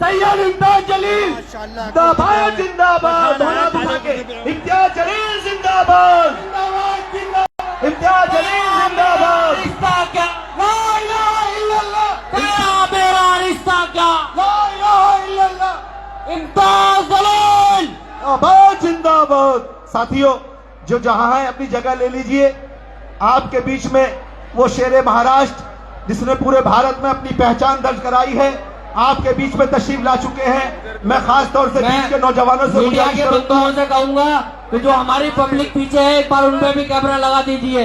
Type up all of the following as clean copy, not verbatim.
सैयद इम्तियाज जलील जिंदाबाद जिंदाबाद, इम्तियाज जलील जिंदाबाद, इम्तियाज जलील जिंदाबाद। रिश्ता क्या, ला इलाहा इल्लल्लाह, तेरा मेरा रिश्ता क्या, ला इलाहा इल्लल्लाह, इम्तियाज जलील जिंदाबाद जिंदाबाद। साथियों, जो जहां है अपनी जगह ले लीजिए। आपके बीच में वो शेर महाराष्ट्र जिसने पूरे भारत में अपनी पहचान दर्ज कराई है, आपके बीच में तशरीफ ला चुके हैं। मैं खास तौर से बीच के नौजवानों से मीडिया के बंधुओं से कहूंगा कि जो हमारी पब्लिक पीछे है, एक बार उन पे भी कैमरा लगा दीजिए।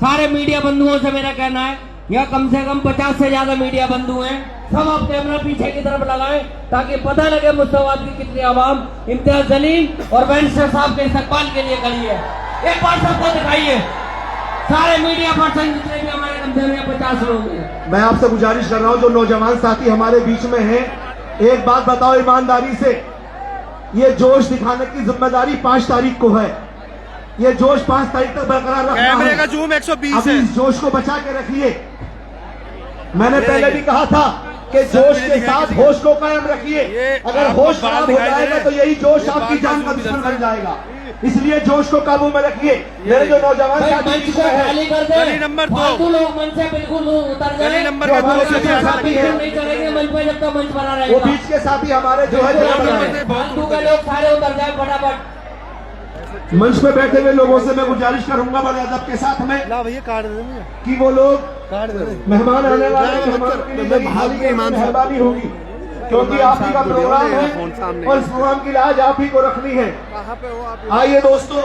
सारे मीडिया बंधुओं से मेरा कहना है, यह कम से कम 50 से ज्यादा मीडिया बंधु हैं, सब आप कैमरा पीछे की तरफ लगाएं ताकि पता लगे मुस्तफाबाद की कितनी आवाम इम्तियाज जलील और बैरिस्टर साहब के इस्तकबाल के लिए खड़ी है। एक बार सबको दिखाइए, सारे मीडिया पर्सन जितने भी हमारे कम से कम 50 लोग हैं। मैं आपसे गुजारिश कर रहा हूं, जो नौजवान साथी हमारे बीच में हैं, एक बात बताओ ईमानदारी से, ये जोश दिखाने की जिम्मेदारी 5 तारीख को है। ये जोश 5 तारीख तक बरकरार रखना है। कैमरे का जूम 120 अभी है। इस जोश को बचा के रखिए। मैंने पहले भी कहा था कि जोश के साथ होश को कायम रखिए। अगर होश खराब हो जाएगा तो यही जोश आपकी जान का दुश्मन बन जाएगा। इसलिए जोश को काबू में रखिए। मेरे जो नौजवान साथी मंच को खाली कर दे, गली नंबर 2 फालतू लोग मंच से बिल्कुल उतर जाए। गली नंबर 2 से भी आगे साथी है, नहीं चलेंगे मंच पे जब तक मंच बना वो रहेगा। बीच के साथी हमारे जो है फालतू के लोग सारे उतर जाए फटाफट। मंच पे बैठे हुए लोगों से मैं गुजारिश करूंगा बड़े अदब के साथ में भैया कार्ड दे मुझे, कि वो लोग कार्ड दे। मेहमान आने वाले मेहमान के लिए भारी मेहरबानी होगी, क्योंकि आप ही का प्रोग्राम है और इस प्रोग्राम की लाज आप ही को रखनी है। आइए दोस्तों,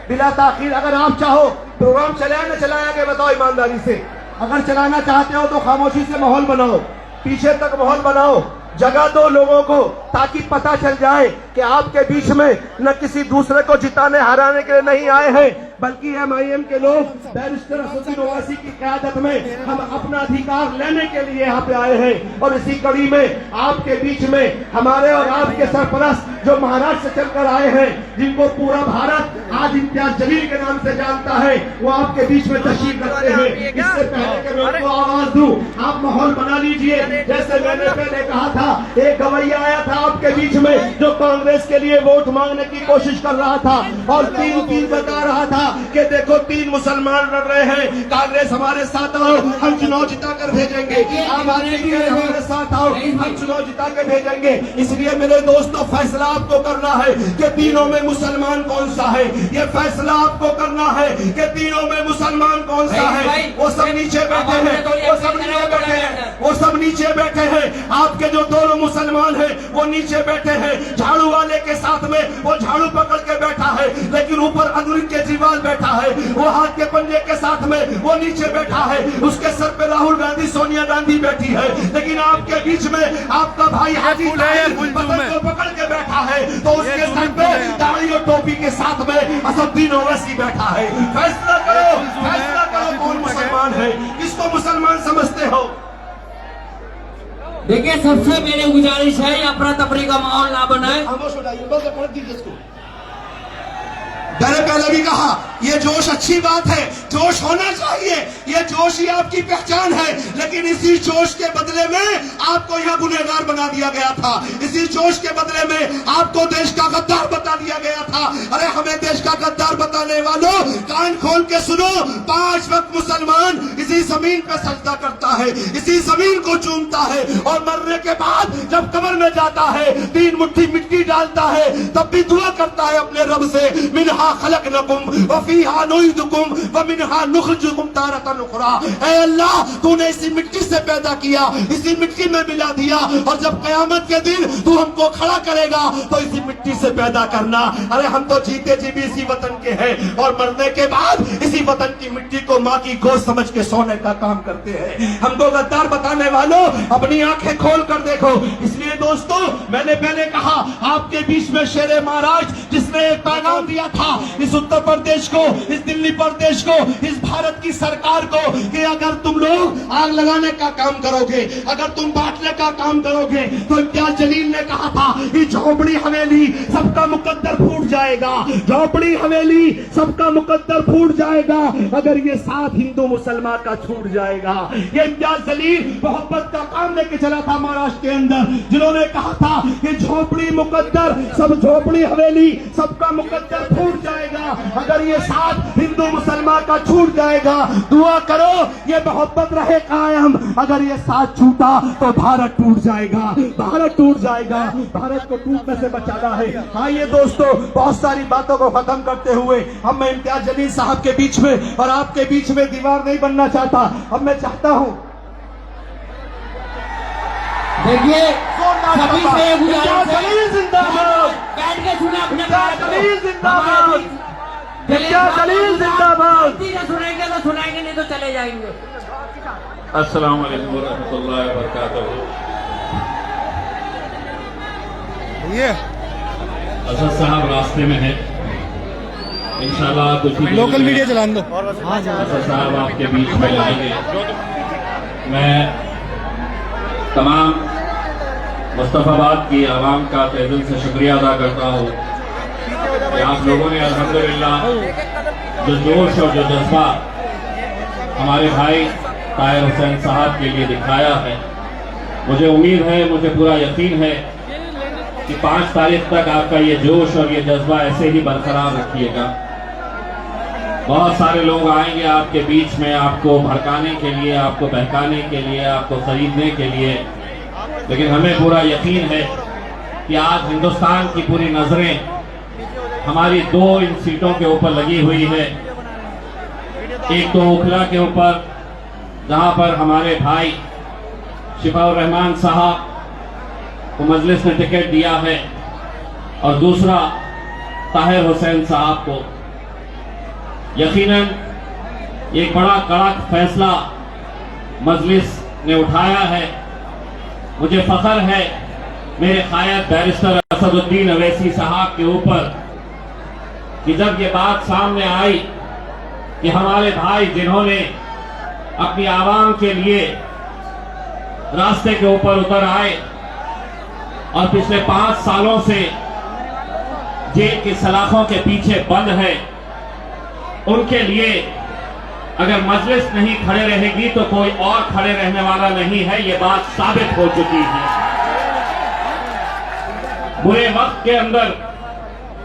बिला ताखीर, अगर आप चाहो प्रोग्राम चलाया न चलाया आगे बताओ ईमानदारी से। अगर चलाना चाहते हो तो खामोशी से माहौल बनाओ, पीछे तक माहौल बनाओ, जगह दो लोगों को, ताकि पता चल जाए कि आपके बीच में न किसी दूसरे को जिताने हराने के लिए नहीं आए हैं, बल्कि MIM के लोग बैरिस्टर असदुद्दीन ओवैसी की क़यादत में हम अपना अधिकार लेने के लिए यहाँ पे आए हैं। और इसी कड़ी में आपके बीच में हमारे और आपके सरपरस्त जो महाराष्ट्र से चलकर आए हैं, जिनको पूरा भारत आज इम्तियाज जलील के नाम से जानता है, वो आपके बीच में तशरीफ रखते हैं। इससे पहले कि मैं उनको आवाज दूं, आप माहौल बना लीजिए। जैसे मैंने पहले कहा था, एक गवैया आया था आपके बीच में जो कांग्रेस के लिए वोट मांगने की कोशिश कर रहा था और 3-3 बता रहा था कि देखो 3 मुसलमान लड़ रहे हैं, कांग्रेस हमारे साथ आओ, हम चुनाव जिता कर भेजेंगे, आम आदमी के हमारे साथ आओ, हम चुनाव जिता कर भेजेंगे। इसलिए मेरे दोस्तों, फैसला आपको करना है कि तीनों में मुसलमान कौन सा है। ये फैसला आपको करना है कि तीनों में मुसलमान कौन सा है। वो सब नीचे बैठे हैं, वो सब नीचे बैठे हैं, वो सब नीचे बैठे हैं। आपके जो दोनों मुसलमान हैं वो नीचे बैठे हैं, झाड़ू वाले के साथ में वो झाड़ू पकड़ के बैठा है, लेकिन ऊपर अरविंद केजरीवाल बैठा है, वो हाथ के पंजे के साथ में वो नीचे बैठा है, उसके सर पे राहुल गांधी सोनिया गांधी बैठी है, लेकिन आपके बीच में आपका भाई हाजी को पकड़ के बैठा है, तो उसके सर पे दाढ़ी और टोपी के साथ में असदुद्दीन ओवैसी बैठा है। फैसला करो कौन मुसलमान है, किसको मुसलमान समझते हो। देखिए, सबसे मेरी गुजारिश है, अफरा तफरी का माहौल ना बनाए। खामोश हो जाइए, बस पढ़ दीजिए इसको। मैंने पहले भी कहा, ये जोश अच्छी बात है, जोश होना चाहिए, ये जोश ही आपकी पहचान है, लेकिन इसी जोश के बदले में आपको यहाँ गुनहगार बना दिया गया था। इसी जोश के बदले में आपको देश का गद्दार बता दिया गया था। अरे हमें देश का गद्दार बताने वालों, कान खोल के सुनो, 5 वक्त मुसलमान इसी जमीन पे सजदा करता है, इसी जमीन को चूमता है, और मरने के बाद जब कब्र में जाता है, 3 मुट्ठी मिट्टी डालता है, तब भी दुआ करता है अपने रब से, मिनहा खलकनकुम व फीहा नुईदुकुम व मिनहा नुखरिजुकुम तारतन उखरा। ऐ अल्लाह, तूने इसी मिट्टी से पैदा किया, इसी मिट्टी में मिला दिया, और जब कयामत के दिन तू हमको खड़ा करेगा तो इसी मिट्टी से पैदा करना। अरे हम तो जीते जी भी इसी वतन के हैं, और मरने के बाद इसी वतन की मिट्टी को माँ की गोश्त समझ के सोने का काम करते हैं। हमको गद्दार बताने वालों, अपनी आंखें खोल कर देखो। इसलिए दोस्तों, मैंने पहले कहा, आपके बीच में शेर महाराष्ट्र जिसने एक पैगाम दिया था इस उत्तर प्रदेश को, इस दिल्ली प्रदेश को, इस भारत की सरकार को, कि अगर तुम लोग आग लगाने का काम करोगे, अगर तुम बांटने का काम करोगे, तो इम्तियाज जलील ने कहा था कि झोपड़ी हवेली सबका मुकद्दर फूट जाएगा, झोपड़ी हवेली सबका मुकद्दर फूट जाएगा, अगर ये 7 हिंदू मुसलमान का छूट जाएगा। ये इम्तियाज जलील मोहब्बत का काम लेके चला था महाराष्ट्र के अंदर, जिन्होंने कहा था कि झोपड़ी मुकद्दर, सब झोपड़ी हवेली सबका मुकद्दर फूट जाएगा अगर ये साथ हिंदू मुसलमान का छूट जाएगा। दुआ करो ये मोहब्बत रहे कायम, अगर ये साथ छूटा तो भारत टूट जाएगा, भारत टूट जाएगा। भारत को टूटने से बचाना है। आइए दोस्तों, बहुत सारी बातों को खत्म करते हुए अब मैं इम्तियाज जलील साहब के बीच में और आपके बीच में दीवार नहीं बनना चाहता। अब मैं चाहता हूं, देखिए सभी से इम्तियाज जलील जिंदाबाद, बैठ के सुने अपने इम्तियाज जलील जिंदाबाद, इम्तियाज जलील जिंदाबाद। सुनेंगे तो सुनाएंगे, नहीं तो चले जाएंगे। अस्सलाम वालेकुम रहमतुल्लाहि व बरकातहू। ये असद साहब रास्ते में है, इंशाल्लाह कुछ ही लोकल मीडिया चलान दो। असद साहब आपके बीच में लाएंगे। मैं तमाम मुस्तफाबाद की आवाम का तहे दिल से शुक्रिया अदा करता हूँ कि आप लोगों ने अल्हम्दुलिल्लाह जो जोश और जो जज्बा हमारे भाई ताहिर हुसैन साहब के लिए दिखाया है। मुझे उम्मीद है, मुझे पूरा यकीन है कि 5 तारीख तक आपका ये जोश और ये जज्बा ऐसे ही बरकरार रखिएगा। बहुत सारे लोग आएंगे आपके बीच में, आपको भड़काने के लिए, आपको बहकाने के लिए, आपको खरीदने के लिए, लेकिन हमें पूरा यकीन है कि आज हिंदुस्तान की पूरी नजरें हमारी 2 इन सीटों के ऊपर लगी हुई है। एक तो ओखला के ऊपर, जहां पर हमारे भाई शिफाउर रहमान साहब को मजलिस ने टिकट दिया है, और दूसरा ताहिर हुसैन साहब को। यकीनन एक बड़ा कड़क फैसला मजलिस ने उठाया है। मुझे फख्र है मेरे कायद बैरिस्टर असदुद्दीन अवैसी साहब के ऊपर कि जब ये बात सामने आई कि हमारे भाई जिन्होंने अपनी आवाम के लिए रास्ते के ऊपर उतर आए और पिछले 5 सालों से जेल की सलाखों के पीछे बंद है, उनके लिए अगर मजलिस नहीं खड़े रहेगी तो कोई और खड़े रहने वाला नहीं है। ये बात साबित हो चुकी है। बुरे वक्त के अंदर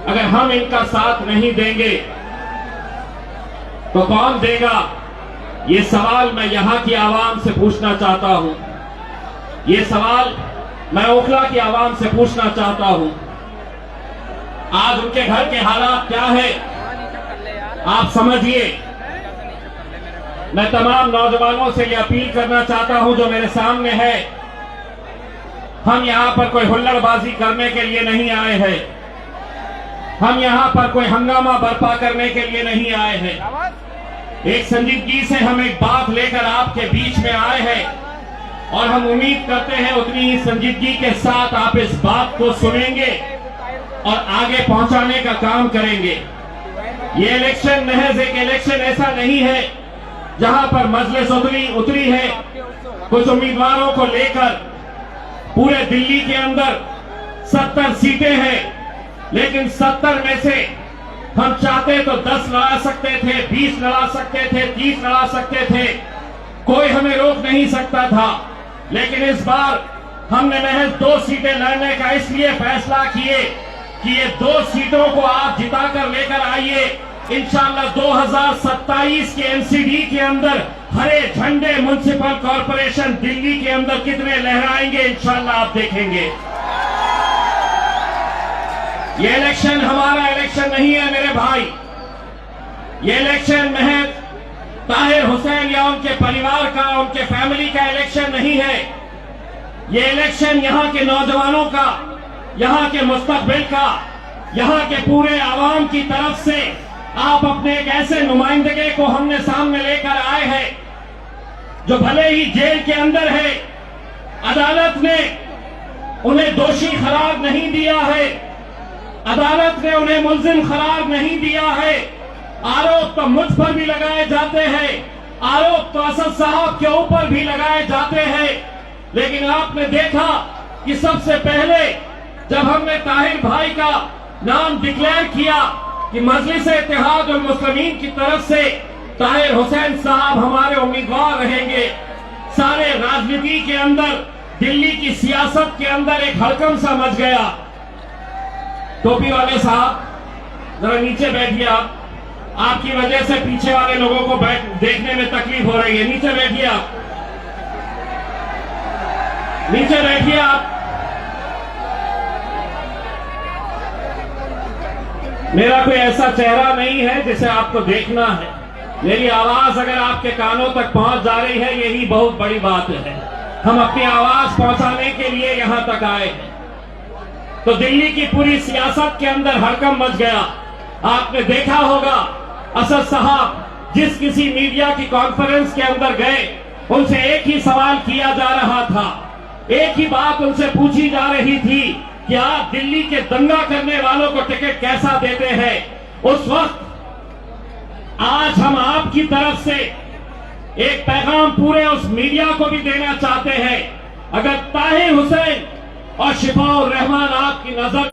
अगर हम इनका साथ नहीं देंगे तो कौन देगा? ये सवाल मैं यहां की आवाम से पूछना चाहता हूं। ये सवाल मैं ओखला की आवाम से पूछना चाहता हूं। आज उनके घर के हालात क्या है आप समझिए। मैं तमाम नौजवानों से ये अपील करना चाहता हूं जो मेरे सामने है, हम यहां पर कोई हुल्लड़बाजी करने के लिए नहीं आए हैं, हम यहां पर कोई हंगामा बर्पा करने के लिए नहीं आए हैं। एक संजीदगी से हम एक बात लेकर आपके बीच में आए हैं और हम उम्मीद करते हैं उतनी ही संजीदगी के साथ आप इस बात को सुनेंगे और आगे पहुंचाने का काम करेंगे। ये इलेक्शन महज एक इलेक्शन ऐसा नहीं है जहां पर मजलिस उतरी है कुछ उम्मीदवारों को लेकर। पूरे दिल्ली के अंदर 70 सीटें हैं, लेकिन 70 में से हम चाहते तो 10 लड़ा सकते थे, 20 लड़ा सकते थे, 30 लड़ा सकते थे, कोई हमें रोक नहीं सकता था। लेकिन इस बार हमने महज 2 सीटें लड़ने का इसलिए फैसला किए कि ये 2 सीटों को आप जिताकर लेकर आइए। इंशाअल्लाह 2027 के एमसीडी के अंदर हरे झंडे म्युनिसिपल कॉर्पोरेशन दिल्ली के अंदर कितने लहराएंगे इंशाअल्लाह आप देखेंगे। ये इलेक्शन हमारा इलेक्शन नहीं है मेरे भाई, ये इलेक्शन महज ताहिर हुसैन या उनके परिवार का, उनके फैमिली का इलेक्शन नहीं है। ये इलेक्शन यहाँ के नौजवानों का, यहाँ के मुस्तकबिल का, यहाँ के पूरे आवाम की तरफ से आप अपने एक ऐसे नुमाइंदगे को हमने सामने लेकर आए हैं जो भले ही जेल के अंदर है, अदालत ने उन्हें दोषी करार नहीं दिया है, अदालत ने उन्हें मुल्जिम करार नहीं दिया है। आरोप तो मुझ पर भी लगाए जाते हैं, आरोप तो असद साहब के ऊपर भी लगाए जाते हैं, लेकिन आपने देखा कि सबसे पहले जब हमने ताहिर भाई का नाम डिक्लेयर किया कि मजलिस इत्तेहाद और मुस्लिमीन की तरफ से ताहिर हुसैन साहब हमारे उम्मीदवार रहेंगे। सारे राजनीति के अंदर, दिल्ली की सियासत के अंदर एक हड़कंप सा मच गया। टोपी वाले साहब जरा नीचे बैठिए। आप, आपकी वजह से पीछे वाले लोगों को देखने में तकलीफ हो रही है। नीचे बैठिए आप, नीचे बैठिए आप। मेरा कोई ऐसा चेहरा नहीं है जिसे आपको देखना है। मेरी आवाज अगर आपके कानों तक पहुंच जा रही है, यही बहुत बड़ी बात है। हम अपनी आवाज पहुंचाने के लिए यहां तक आए हैं। तो दिल्ली की पूरी सियासत के अंदर हड़कंप मच गया। आपने देखा होगा असद साहब जिस किसी मीडिया की कॉन्फ्रेंस के अंदर गए, उनसे एक ही सवाल किया जा रहा था, एक ही बात उनसे पूछी जा रही थी कि आप दिल्ली के दंगा करने वालों को टिकट कैसा देते हैं। उस वक्त आज हम आपकी तरफ से एक पैगाम पूरे उस मीडिया को भी देना चाहते हैं। अगर ताहिर हुसैन और शिफाउर रहमान आपकी नजर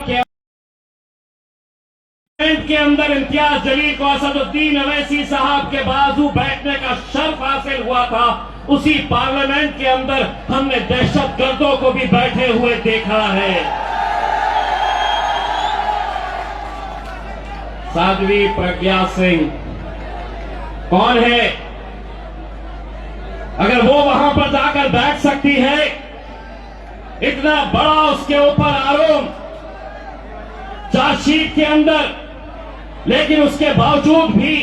के अंदर इम्तियाज जलील को असदुद्दीन अवैसी साहब के बाजू बैठने का शर्फ हासिल हुआ था, उसी पार्लियामेंट के अंदर हमने दहशतगर्दों को भी बैठे हुए देखा है। साध्वी प्रज्ञा सिंह कौन है? अगर वो वहां पर जाकर बैठ सकती है, इतना बड़ा उसके ऊपर आरोप चार्जशीट के अंदर, लेकिन उसके बावजूद भी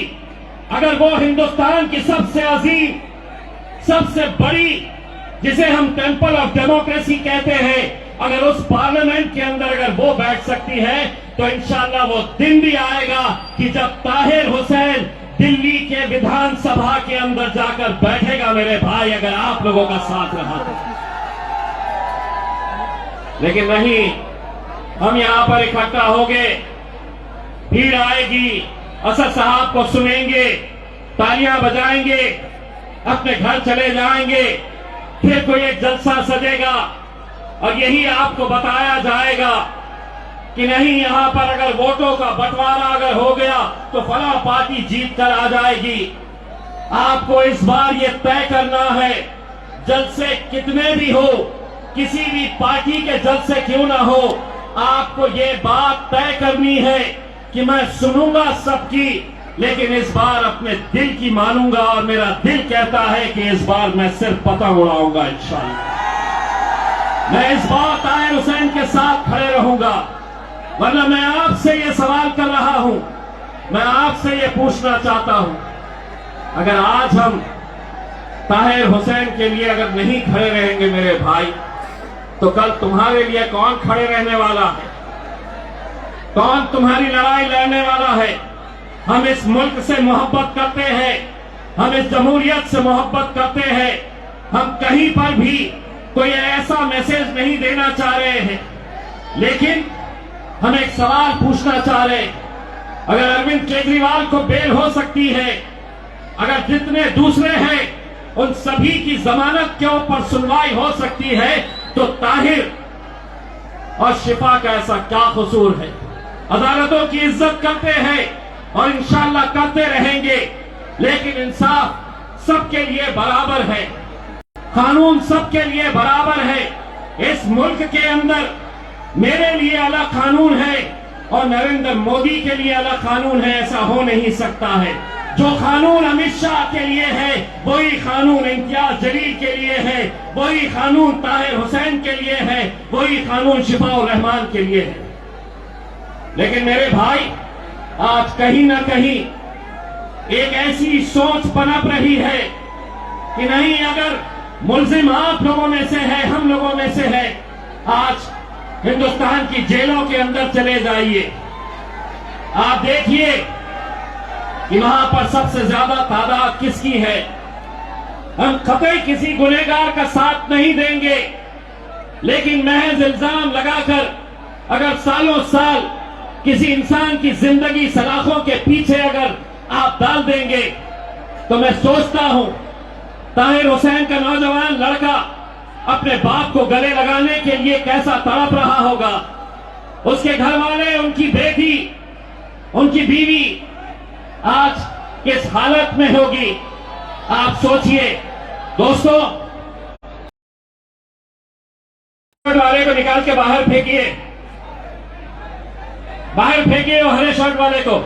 अगर वो हिंदुस्तान की सबसे अजीम, सबसे बड़ी, जिसे हम टेंपल ऑफ डेमोक्रेसी कहते हैं, अगर उस पार्लियामेंट के अंदर अगर वो बैठ सकती है, तो इंशाल्लाह वो दिन भी आएगा कि जब ताहिर हुसैन दिल्ली के विधानसभा के अंदर जाकर बैठेगा। मेरे भाई, अगर आप लोगों का साथ रहा तो। लेकिन नहीं, हम यहां पर इकट्ठा हो गए, भीड़ आएगी, असद साहब को सुनेंगे, तालियां बजाएंगे, अपने घर चले जाएंगे, फिर कोई एक जलसा सजेगा और यही आपको बताया जाएगा कि नहीं, यहां पर अगर वोटों का बंटवारा अगर हो गया तो फला पार्टी जीत कर आ जाएगी। आपको इस बार ये तय करना है, जलसे कितने भी हो, किसी भी पार्टी के जलसे क्यों ना हो, आपको ये बात तय करनी है कि मैं सुनूंगा सबकी, लेकिन इस बार अपने दिल की मानूंगा। और मेरा दिल कहता है कि इस बार मैं सिर्फ पतंग उड़ाऊंगा इंशाअल्लाह। मैं इस बार ताहिर हुसैन के साथ खड़े रहूंगा। वरना मैं आपसे ये सवाल कर रहा हूं, मैं आपसे ये पूछना चाहता हूं, अगर आज हम ताहिर हुसैन के लिए अगर नहीं खड़े रहेंगे मेरे भाई, तो कल तुम्हारे लिए कौन खड़े रहने वाला है? कौन तुम्हारी लड़ाई लड़ने वाला है? हम इस मुल्क से मोहब्बत करते हैं, हम इस जमहूरियत से मोहब्बत करते हैं। हम कहीं पर भी कोई ऐसा मैसेज नहीं देना चाह रहे हैं, लेकिन हम एक सवाल पूछना चाह रहे हैं। अगर अरविंद केजरीवाल को बेल हो सकती है, अगर जितने दूसरे हैं उन सभी की जमानत के ऊपर सुनवाई हो सकती है, तो ताहिर और शिफा का ऐसा क्या कसूर है? अदालतों की इज्जत करते हैं और इंशाअल्लाह करते रहेंगे, लेकिन इंसाफ सबके लिए बराबर है, कानून सबके लिए बराबर है। इस मुल्क के अंदर मेरे लिए अलग कानून है और नरेंद्र मोदी के लिए अलग कानून है, ऐसा हो नहीं सकता है। जो कानून अमित शाह के लिए है, वही कानून इम्तियाज जलील के लिए है, वही कानून ताहिर हुसैन के लिए है, वही कानून शिफाउर रहमान के लिए है। लेकिन मेरे भाई, आज कहीं ना कहीं एक ऐसी सोच पनप रही है कि नहीं, अगर मुल्जिम आप लोगों में से है, हम लोगों में से है, आज हिंदुस्तान की जेलों के अंदर चले जाइए, आप देखिए कि वहां पर सबसे ज्यादा तादाद किसकी है। हम कतई किसी गुनहगार का साथ नहीं देंगे, लेकिन महज इल्जाम लगाकर अगर सालों साल किसी इंसान की जिंदगी सलाखों के पीछे अगर आप डाल देंगे, तो मैं सोचता हूं ताहिर हुसैन का नौजवान लड़का अपने बाप को गले लगाने के लिए कैसा तड़प रहा होगा। उसके घर वाले, उनकी बेटी, उनकी बीवी आज किस हालत में होगी आप सोचिए। दोस्तों, वाले को निकाल के बाहर फेंकिए, बाहर फेंकिए वो हरे शर्ट वाले को।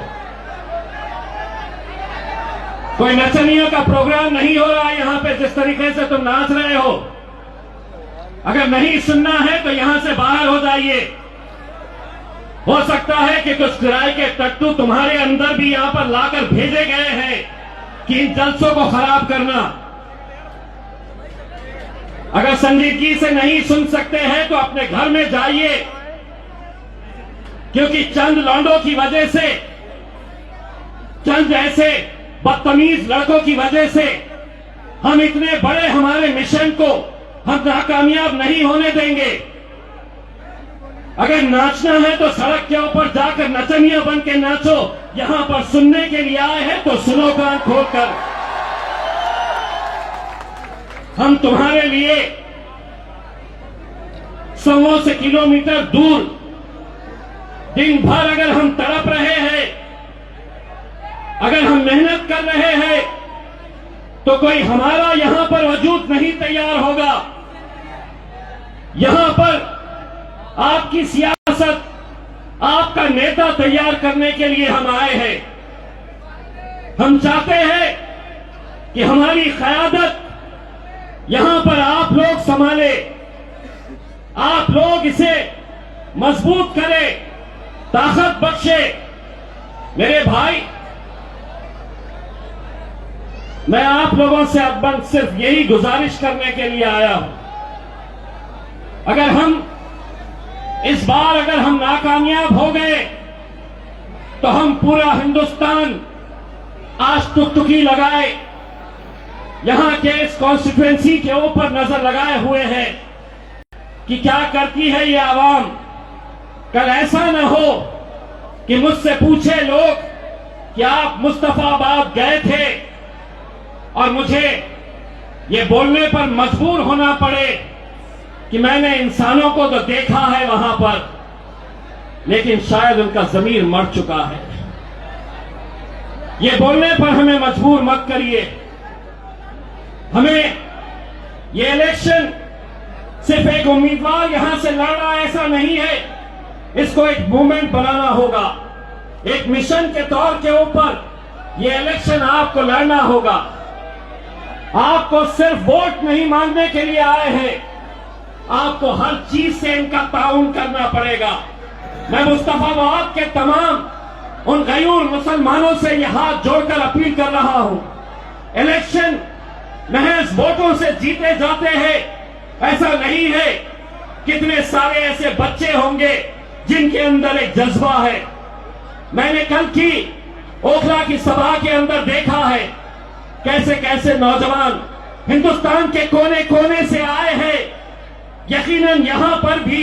कोई नचनियों का प्रोग्राम नहीं हो रहा है यहां पे, जिस तरीके से तुम नाच रहे हो। अगर नहीं सुनना है तो यहां से बाहर हो जाइए। हो सकता है कि कुछ किराए के टट्टू तुम्हारे अंदर भी यहां पर लाकर भेजे गए हैं कि इन जलसों को खराब करना। अगर संजीदगी से नहीं सुन सकते हैं तो अपने घर में जाइए, क्योंकि चंद लौंडों की वजह से, चंद ऐसे बदतमीज लड़कों की वजह से हम इतने बड़े हमारे मिशन को हम नाकामयाब नहीं होने देंगे। अगर नाचना है तो सड़क के ऊपर जाकर नचनिया बन के नाचो। यहां पर सुनने के लिए आए हैं तो सुनो कान खोलकर। हम तुम्हारे लिए सौ से किलोमीटर दूर दिन भर अगर हम तड़प रहे हैं, अगर हम मेहनत कर रहे हैं, तो कोई हमारा यहां पर वजूद नहीं तैयार होगा। यहां पर आपकी सियासत, आपका नेता तैयार करने के लिए हम आए हैं। हम चाहते हैं कि हमारी क़यादत यहां पर आप लोग संभाले, आप लोग इसे मजबूत करें, ताकत बख्शे। मेरे भाई, मैं आप लोगों से अब सिर्फ यही गुजारिश करने के लिए आया हूं। अगर हम इस बार अगर हम नाकामयाब हो गए तो हम पूरा हिंदुस्तान आज टुकटुकी लगाए, यहां के इस कॉन्स्टिट्यूएंसी के ऊपर नजर लगाए हुए हैं कि क्या करती है ये आवाम। कल ऐसा न हो कि मुझसे पूछे लोग कि आप मुस्तफाबाद गए थे और मुझे ये बोलने पर मजबूर होना पड़े कि मैंने इंसानों को तो देखा है वहां पर, लेकिन शायद उनका ज़मीर मर चुका है। ये बोलने पर हमें मजबूर मत करिए। हमें ये इलेक्शन सिर्फ एक उम्मीदवार यहां से लड़ रहा है ऐसा नहीं है, इसको एक मूवमेंट बनाना होगा। एक मिशन के तौर के ऊपर ये इलेक्शन आपको लड़ना होगा। आपको सिर्फ वोट नहीं मांगने के लिए आए हैं, आपको हर चीज से इनका ताउन करना पड़ेगा। मैं मुस्तफाबाद के तमाम उन गयूर मुसलमानों से ये हाथ जोड़कर अपील कर रहा हूं, इलेक्शन महज वोटों से जीते जाते हैं ऐसा नहीं है। कितने सारे ऐसे बच्चे होंगे जिनके अंदर एक जज्बा है। मैंने कल की ओखला की सभा के अंदर देखा है कैसे कैसे नौजवान हिंदुस्तान के कोने कोने से आए हैं। यकीनन यहां पर भी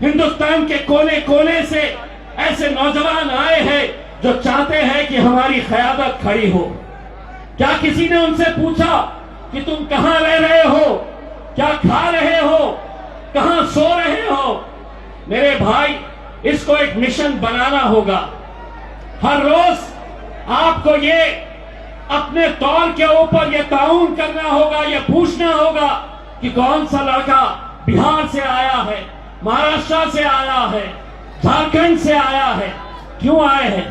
हिंदुस्तान के कोने कोने से ऐसे नौजवान आए हैं जो चाहते हैं कि हमारी क़यादत खड़ी हो। क्या किसी ने उनसे पूछा कि तुम कहां रह रहे हो, क्या खा रहे हो, कहां सो रहे हो? मेरे भाई, इसको एक मिशन बनाना होगा। हर रोज आपको ये अपने तौर के ऊपर ये ताउन करना होगा, ये पूछना होगा कि कौन सा लड़का बिहार से आया है, महाराष्ट्र से आया है, झारखंड से आया है। क्यों आए हैं?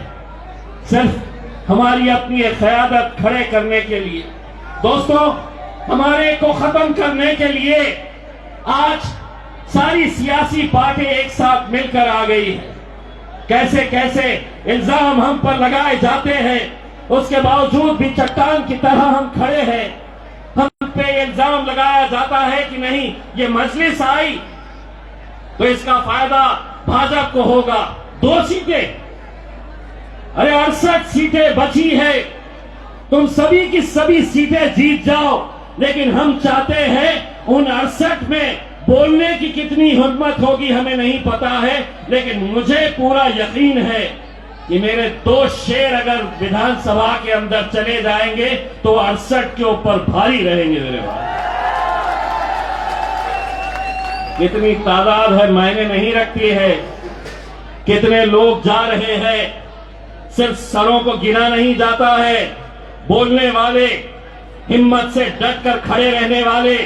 सिर्फ हमारी अपनी एक क़यादत खड़े करने के लिए। दोस्तों, हमारे को खत्म करने के लिए आज सारी सियासी पार्टी एक साथ मिलकर आ गई है। कैसे कैसे इल्जाम हम पर लगाए जाते हैं, उसके बावजूद भी चट्टान की तरह हम खड़े हैं। हम पे इल्जाम लगाया जाता है कि नहीं, ये मजलिस आई तो इसका फायदा भाजपा को होगा। 2 सीटें, अरे 68 सीटें बची है, तुम सभी की सभी सीटें जीत जाओ। लेकिन हम चाहते हैं उन 68 में बोलने की कितनी हिम्मत होगी हमें नहीं पता है, लेकिन मुझे पूरा यकीन है कि मेरे 2 शेर अगर विधानसभा के अंदर चले जाएंगे तो 68 के ऊपर भारी रहेंगे। मेरे भाई, कितनी तादाद है मायने नहीं रखती है, कितने लोग जा रहे हैं सिर्फ सरों को गिना नहीं जाता है, बोलने वाले, हिम्मत से डटकर खड़े रहने वाले,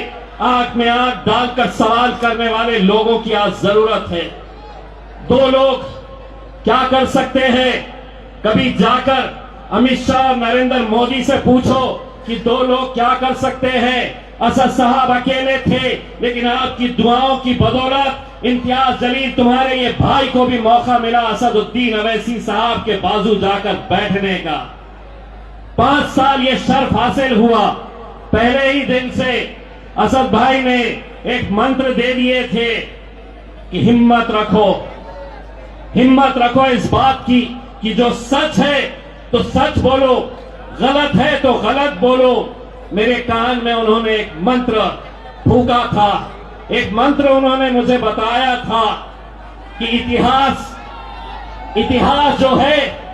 आंख में आंख डालकर सवाल करने वाले लोगों की आज जरूरत है। दो लोग क्या कर सकते हैं? कभी जाकर अमित शाह और नरेंद्र मोदी से पूछो कि दो लोग क्या कर सकते हैं। असद साहब अकेले थे, लेकिन आपकी दुआओं की बदौलत इम्तियाज जलील तुम्हारे ये भाई को भी मौका मिला असदुद्दीन अवैसी साहब के बाजू जाकर बैठने का। 5 साल ये शर्फ हासिल हुआ। पहले ही दिन से असद भाई ने एक मंत्र दे दिए थे कि हिम्मत रखो इस बात की कि जो सच है तो सच बोलो, गलत है तो गलत बोलो। मेरे कान में उन्होंने एक मंत्र फूका था, एक मंत्र उन्होंने मुझे बताया था कि इतिहास जो है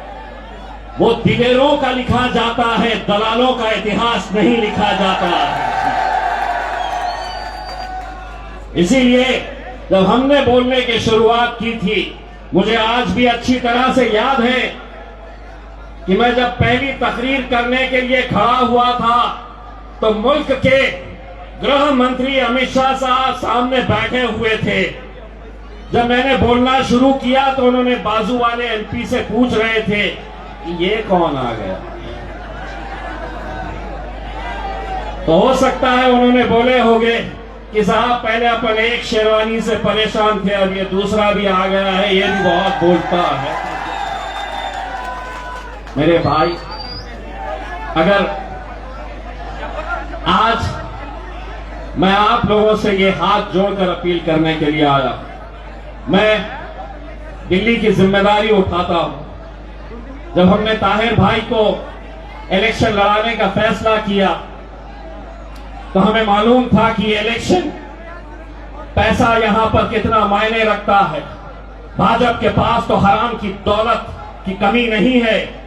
वो दिलेरों का लिखा जाता है, दलालों का इतिहास नहीं लिखा जाता। इसीलिए जब हमने बोलने की शुरुआत की थी, मुझे आज भी अच्छी तरह से याद है कि मैं जब पहली तकरीर करने के लिए खड़ा हुआ था तो मुल्क के गृह मंत्री अमित शाह साहब सामने बैठे हुए थे। जब मैंने बोलना शुरू किया तो उन्होंने बाजू वाले एमपी से पूछ रहे थे कि ये कौन आ गया। तो हो सकता है उन्होंने बोले होंगे कि साहब पहले अपन एक शेरवानी से परेशान थे, अब ये दूसरा भी आ गया है, ये भी बहुत बोलता है। मेरे भाई, अगर आज मैं आप लोगों से ये हाथ जोड़कर अपील करने के लिए आया, मैं दिल्ली की जिम्मेदारी उठाता हूं। जब हमने ताहिर भाई को इलेक्शन लड़ाने का फैसला किया तो हमें मालूम था कि इलेक्शन पैसा यहां पर कितना मायने रखता है। भाजपा के पास तो हराम की दौलत की कमी नहीं है।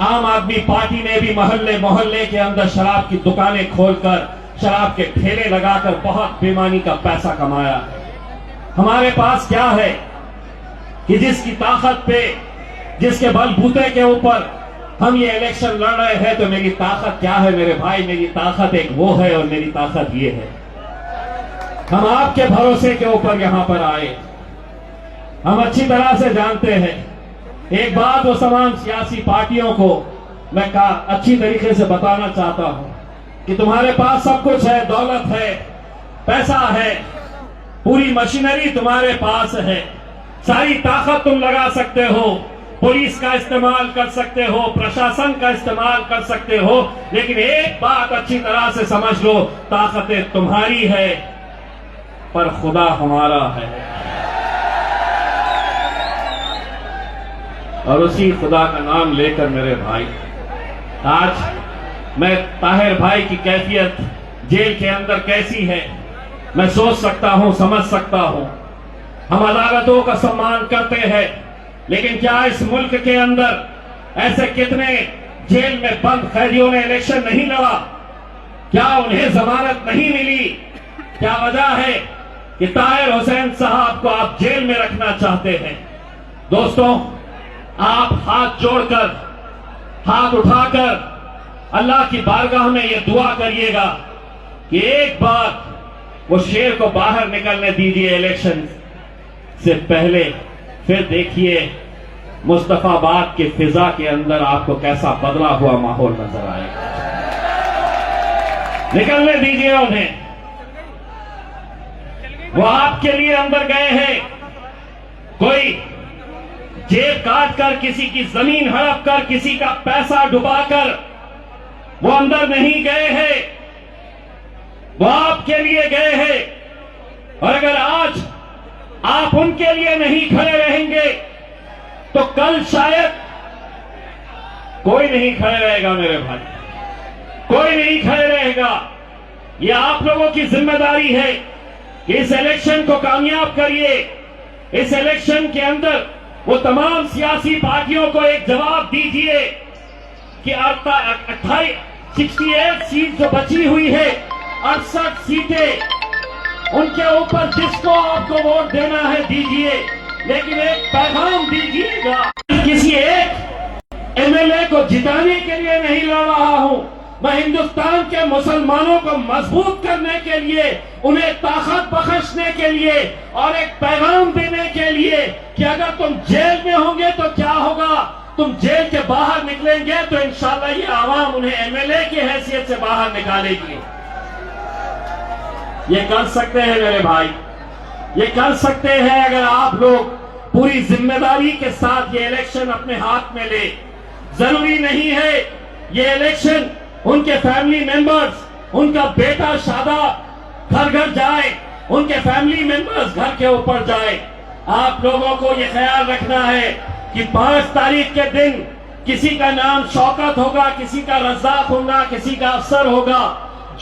आम आदमी पार्टी ने भी मोहल्ले मोहल्ले के अंदर शराब की दुकानें खोलकर, शराब के ठेले लगाकर बहुत बेईमानी का पैसा कमाया है। हमारे पास क्या है कि जिसकी ताकत पे, जिसके बलबूते के ऊपर हम ये इलेक्शन लड़ रहे हैं, तो मेरी ताकत क्या है मेरे भाई? मेरी ताकत एक वो है और मेरी ताकत ये है। हम आपके भरोसे के ऊपर यहां पर आए। हम अच्छी तरह से जानते हैं, एक बात वो तमाम सियासी पार्टियों को मैं अच्छी तरीके से बताना चाहता हूं कि तुम्हारे पास सब कुछ है, दौलत है, पैसा है, पूरी मशीनरी तुम्हारे पास है, सारी ताकत तुम लगा सकते हो, पुलिस का इस्तेमाल कर सकते हो, प्रशासन का इस्तेमाल कर सकते हो, लेकिन एक बात अच्छी तरह से समझ लो, ताकतें तुम्हारी है पर खुदा हमारा है। और उसी खुदा का नाम लेकर मेरे भाई, आज मैं ताहिर भाई की कैफियत जेल के अंदर कैसी है मैं सोच सकता हूं, समझ सकता हूं। हम अदालतों का सम्मान करते हैं, लेकिन क्या इस मुल्क के अंदर ऐसे कितने जेल में बंद कैदियों ने इलेक्शन नहीं लड़ा? क्या उन्हें जमानत नहीं मिली? क्या वजह है कि ताहिर हुसैन साहब को आप जेल में रखना चाहते हैं? दोस्तों, आप हाथ जोड़कर, हाथ उठाकर अल्लाह की बारगाह में यह दुआ करिएगा कि एक बार वो शेर को बाहर निकलने दीजिए इलेक्शन से पहले, फिर देखिए मुस्तफाबाद के फिजा के अंदर आपको कैसा बदला हुआ माहौल नजर आएगा। निकलने दीजिए उन्हें। वो आपके लिए अंदर गए हैं। कोई जेब काट कर, किसी की जमीन हड़प कर, किसी का पैसा डुबाकर वो अंदर नहीं गए हैं, वो आपके लिए गए हैं। और अगर आज आप उनके लिए नहीं खड़े रहेंगे तो कल शायद कोई नहीं खड़े रहेगा मेरे भाई, कोई नहीं खड़े रहेगा। यह आप लोगों की जिम्मेदारी है कि इस इलेक्शन को कामयाब करिए। इस इलेक्शन के अंदर वो तमाम सियासी पार्टियों को एक जवाब दीजिए कि 68 सीट जो बची हुई है, 68 सीटें, उनके ऊपर जिसको आपको वोट देना है दीजिए, लेकिन एक पैगाम दीजिएगा। किसी एक एमएलए को जिताने के लिए नहीं लड़ रहा हूं, मैं हिंदुस्तान के मुसलमानों को मजबूत करने के लिए, उन्हें ताकत बख्शने के लिए और एक पैगाम देने के लिए कि अगर तुम जेल में होंगे तो क्या होगा, तुम जेल के बाहर निकलेंगे तो इंशाल्लाह ये आवाम उन्हें एमएलए की हैसियत से बाहर निकालेगी। ये कर सकते हैं मेरे भाई, ये कर सकते हैं अगर आप लोग पूरी जिम्मेदारी के साथ ये इलेक्शन अपने हाथ में ले। जरूरी नहीं है ये इलेक्शन उनके फैमिली मेंबर्स, उनका बेटा शादा घर घर जाए, उनके फैमिली मेंबर्स घर के ऊपर जाए। आप लोगों को ये ख्याल रखना है कि 5 तारीख के दिन किसी का नाम शौकत होगा, किसी का रज़ाक होगा, किसी का अफसर होगा,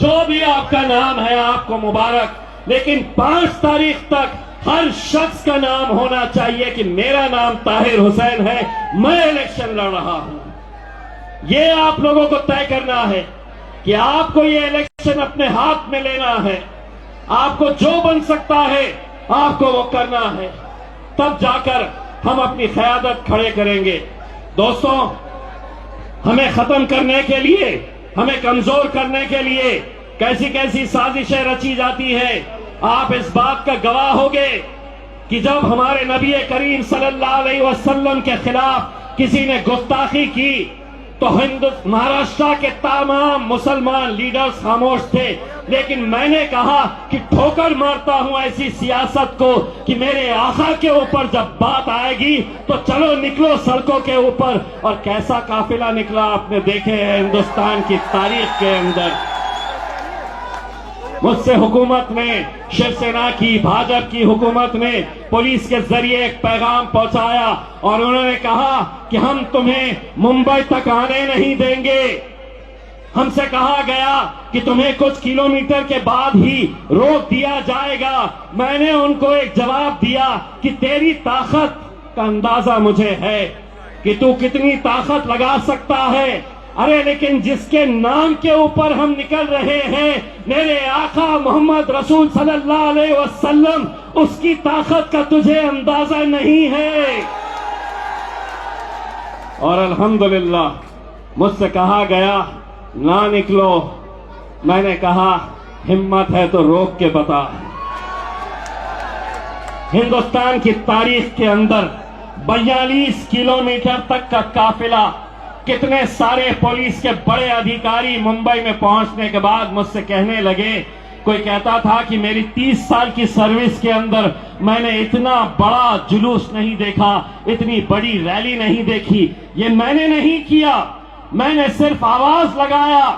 जो भी आपका नाम है आपको मुबारक, लेकिन 5 तारीख तक हर शख्स का नाम होना चाहिए कि मेरा नाम ताहिर हुसैन है, मैं इलेक्शन लड़ रहा हूं। ये आप लोगों को तय करना है कि आपको ये इलेक्शन अपने हाथ में लेना है। आपको जो बन सकता है आपको वो करना है, तब जाकर हम अपनी क़यादत खड़े करेंगे। दोस्तों, हमें खत्म करने के लिए, हमें कमजोर करने के लिए कैसी कैसी साजिशें रची जाती है। आप इस बात का गवाह होंगे कि जब हमारे नबी करीम सल्लल्लाहु अलैहि वसल्लम के खिलाफ किसी ने गुस्ताखी की तो महाराष्ट्र के तमाम मुसलमान लीडर्स खामोश थे, लेकिन मैंने कहा कि ठोकर मारता हूं ऐसी सियासत को कि मेरे आका के ऊपर जब बात आएगी तो चलो निकलो सड़कों के ऊपर। और कैसा काफिला निकला आपने देखे हैं हिंदुस्तान की तारीख के अंदर। मुझसे हुकूमत ने, शिवसेना की, भाजपा की हुकूमत ने पुलिस के जरिए एक पैगाम पहुंचाया और उन्होंने कहा कि हम तुम्हें मुंबई तक आने नहीं देंगे। हमसे कहा गया कि तुम्हें कुछ किलोमीटर के बाद ही रोक दिया जाएगा। मैंने उनको एक जवाब दिया कि तेरी ताकत का अंदाजा मुझे है कि तू कितनी ताकत लगा सकता है। अरे लेकिन जिसके नाम के ऊपर हम निकल रहे हैं, मेरे आका मोहम्मद रसूल सल्लल्लाहु अलैहि वसल्लम, उसकी ताकत का तुझे अंदाजा नहीं है। और अल्हम्दुलिल्लाह मुझसे कहा गया ना निकलो, मैंने कहा हिम्मत है तो रोक के बता। हिंदुस्तान की तारीख के अंदर 42 किलोमीटर तक का काफिला, कितने सारे पुलिस के बड़े अधिकारी मुंबई में पहुंचने के बाद मुझसे कहने लगे, कोई कहता था कि मेरी 30 साल की सर्विस के अंदर मैंने इतना बड़ा जुलूस नहीं देखा, इतनी बड़ी रैली नहीं देखी। ये मैंने नहीं किया, मैंने सिर्फ आवाज लगाया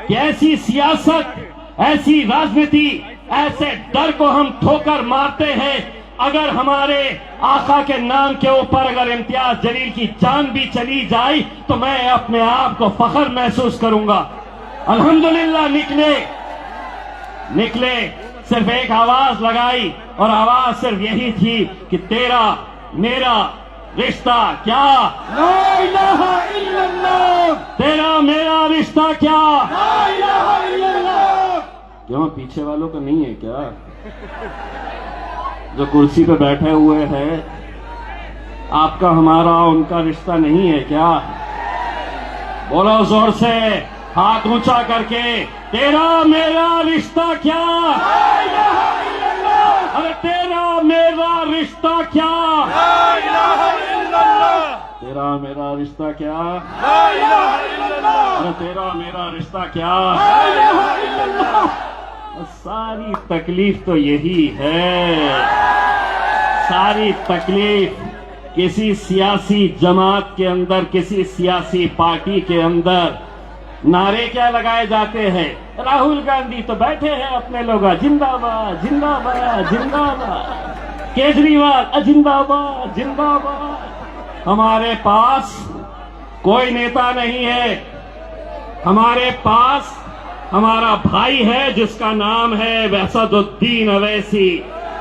कि ऐसी सियासत, ऐसी राजनीति, ऐसे डर को हम ठोकर मारते हैं। अगर हमारे आका के नाम के ऊपर अगर इम्तियाज जलील की जान भी चली जाए तो मैं अपने आप को फख्र महसूस करूंगा। अल्हम्दुलिल्लाह निकले, सिर्फ एक आवाज लगाई और आवाज सिर्फ यही थी कि तेरा मेरा रिश्ता क्या, ला इलाहा इल्लल्लाह, तेरा मेरा रिश्ता क्या, ला इलाहा इल्लल्लाह। क्यों पीछे वालों का नहीं है क्या? जो कुर्सी पे बैठे हुए हैं, आपका हमारा उनका रिश्ता नहीं है क्या? बोलो जोर से, हाथ ऊंचा करके, तेरा मेरा रिश्ता क्या? अरे तेरा मेरा रिश्ता क्या? तेरा मेरा रिश्ता क्या? अरे तेरा मेरा रिश्ता क्या? सारी तकलीफ तो यही है, सारी तकलीफ किसी सियासी जमात के अंदर, किसी सियासी पार्टी के अंदर नारे क्या लगाए जाते हैं। राहुल गांधी तो बैठे हैं अपने लोग, जिंदाबाद जिंदाबाद जिंदाबाद, केजरीवाल जिंदाबाद जिंदाबाद। हमारे पास कोई नेता नहीं है, हमारे पास हमारा भाई है जिसका नाम है असदुद्दीन अवैसी।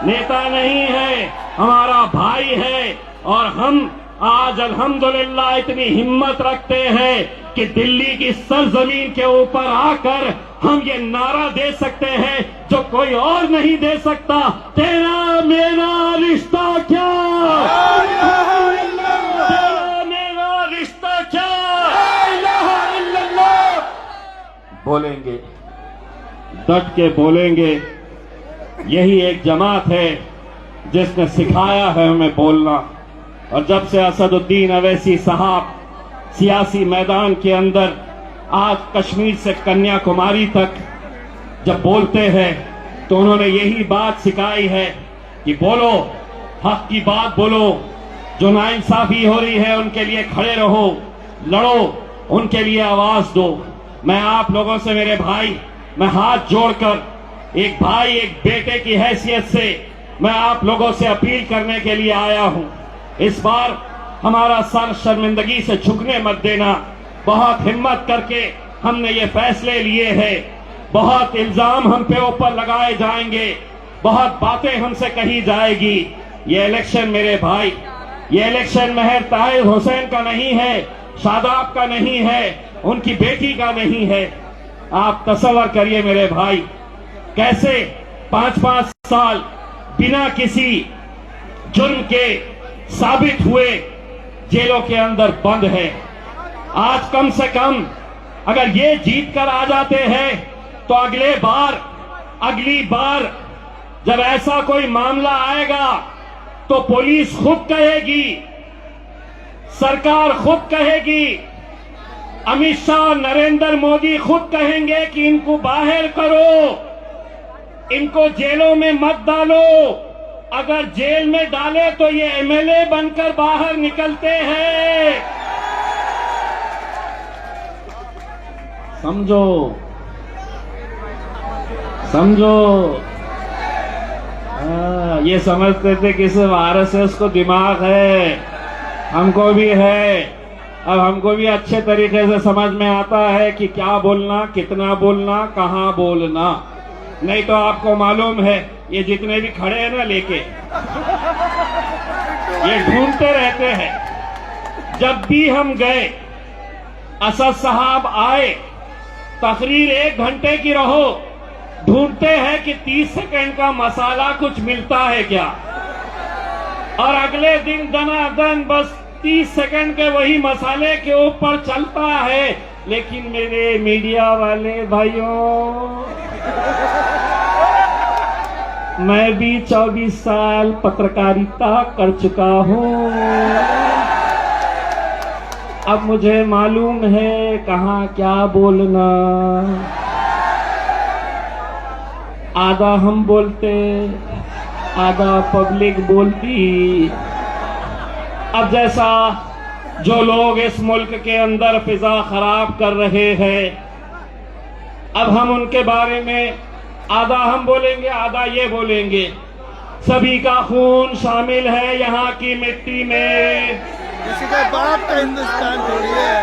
नेता नहीं है, हमारा भाई है। और हम आज अल्हम्दुलिल्लाह इतनी हिम्मत रखते हैं कि दिल्ली की सरजमीन के ऊपर आकर हम ये नारा दे सकते हैं जो कोई और नहीं दे सकता, तेरा मेरा रिश्ता क्या, तेरा मेरा रिश्ता क्या। बोलेंगे, डट के बोलेंगे। यही एक जमात है जिसने सिखाया है हमें बोलना। और जब से असदुद्दीन अवैसी साहब सियासी मैदान के अंदर आज कश्मीर से कन्याकुमारी तक जब बोलते हैं तो उन्होंने यही बात सिखाई है कि बोलो, हक की बात बोलो, जो नाइंसाफी हो रही है उनके लिए खड़े रहो, लड़ो, उनके लिए आवाज दो। मैं आप लोगों से मेरे भाई, मैं हाथ जोड़कर एक भाई एक बेटे की हैसियत से मैं आप लोगों से अपील करने के लिए आया हूं। इस बार हमारा सर शर्मिंदगी से झुकने मत देना। बहुत हिम्मत करके हमने ये फैसले लिए हैं। बहुत इल्जाम हम पे ऊपर लगाए जाएंगे, बहुत बातें हमसे कही जाएगी। ये इलेक्शन मेरे भाई, ये इलेक्शन महर ताहिर हुसैन का नहीं है, शादाब का नहीं है, उनकी बेटी का नहीं है। आप तसव्वुर करिए मेरे भाई, कैसे 5-5 साल बिना किसी जुर्म के साबित हुए जेलों के अंदर बंद है। आज कम से कम अगर ये जीत कर आ जाते हैं तो अगली बार जब ऐसा कोई मामला आएगा तो पुलिस खुद कहेगी, सरकार खुद कहेगी, अमित शाह, नरेंद्र मोदी खुद कहेंगे कि इनको बाहर करो, इनको जेलों में मत डालो। अगर जेल में डाले तो ये एमएलए बनकर बाहर निकलते हैं। समझो, ये समझते थे कि सिर्फ आरएसएस को दिमाग है, हमको भी है। अब हमको भी अच्छे तरीके से समझ में आता है कि क्या बोलना, कितना बोलना, कहां बोलना। नहीं तो आपको मालूम है ये जितने भी खड़े हैं ना लेके, ये ढूंढते रहते हैं। जब भी हम गए, असद साहब आए, तकरीर 1 घंटे की रहो, ढूंढते हैं कि 30 सेकंड का मसाला कुछ मिलता है क्या। और अगले दिन दनादन बस 30 सेकंड के वही मसाले के ऊपर चलता है। लेकिन मेरे मीडिया वाले भाइयों, मैं भी 24 साल पत्रकारिता कर चुका हूं। अब मुझे मालूम है कहां क्या बोलना। आधा हम बोलते, आधा पब्लिक बोलती। अब जैसा जो लोग इस मुल्क के अंदर फिजा खराब कर रहे हैं, अब हम उनके बारे में आधा हम बोलेंगे, आधा ये बोलेंगे। सभी का खून शामिल है यहाँ की मिट्टी में, किसी का बाप का हिंदुस्तान थोड़ी है।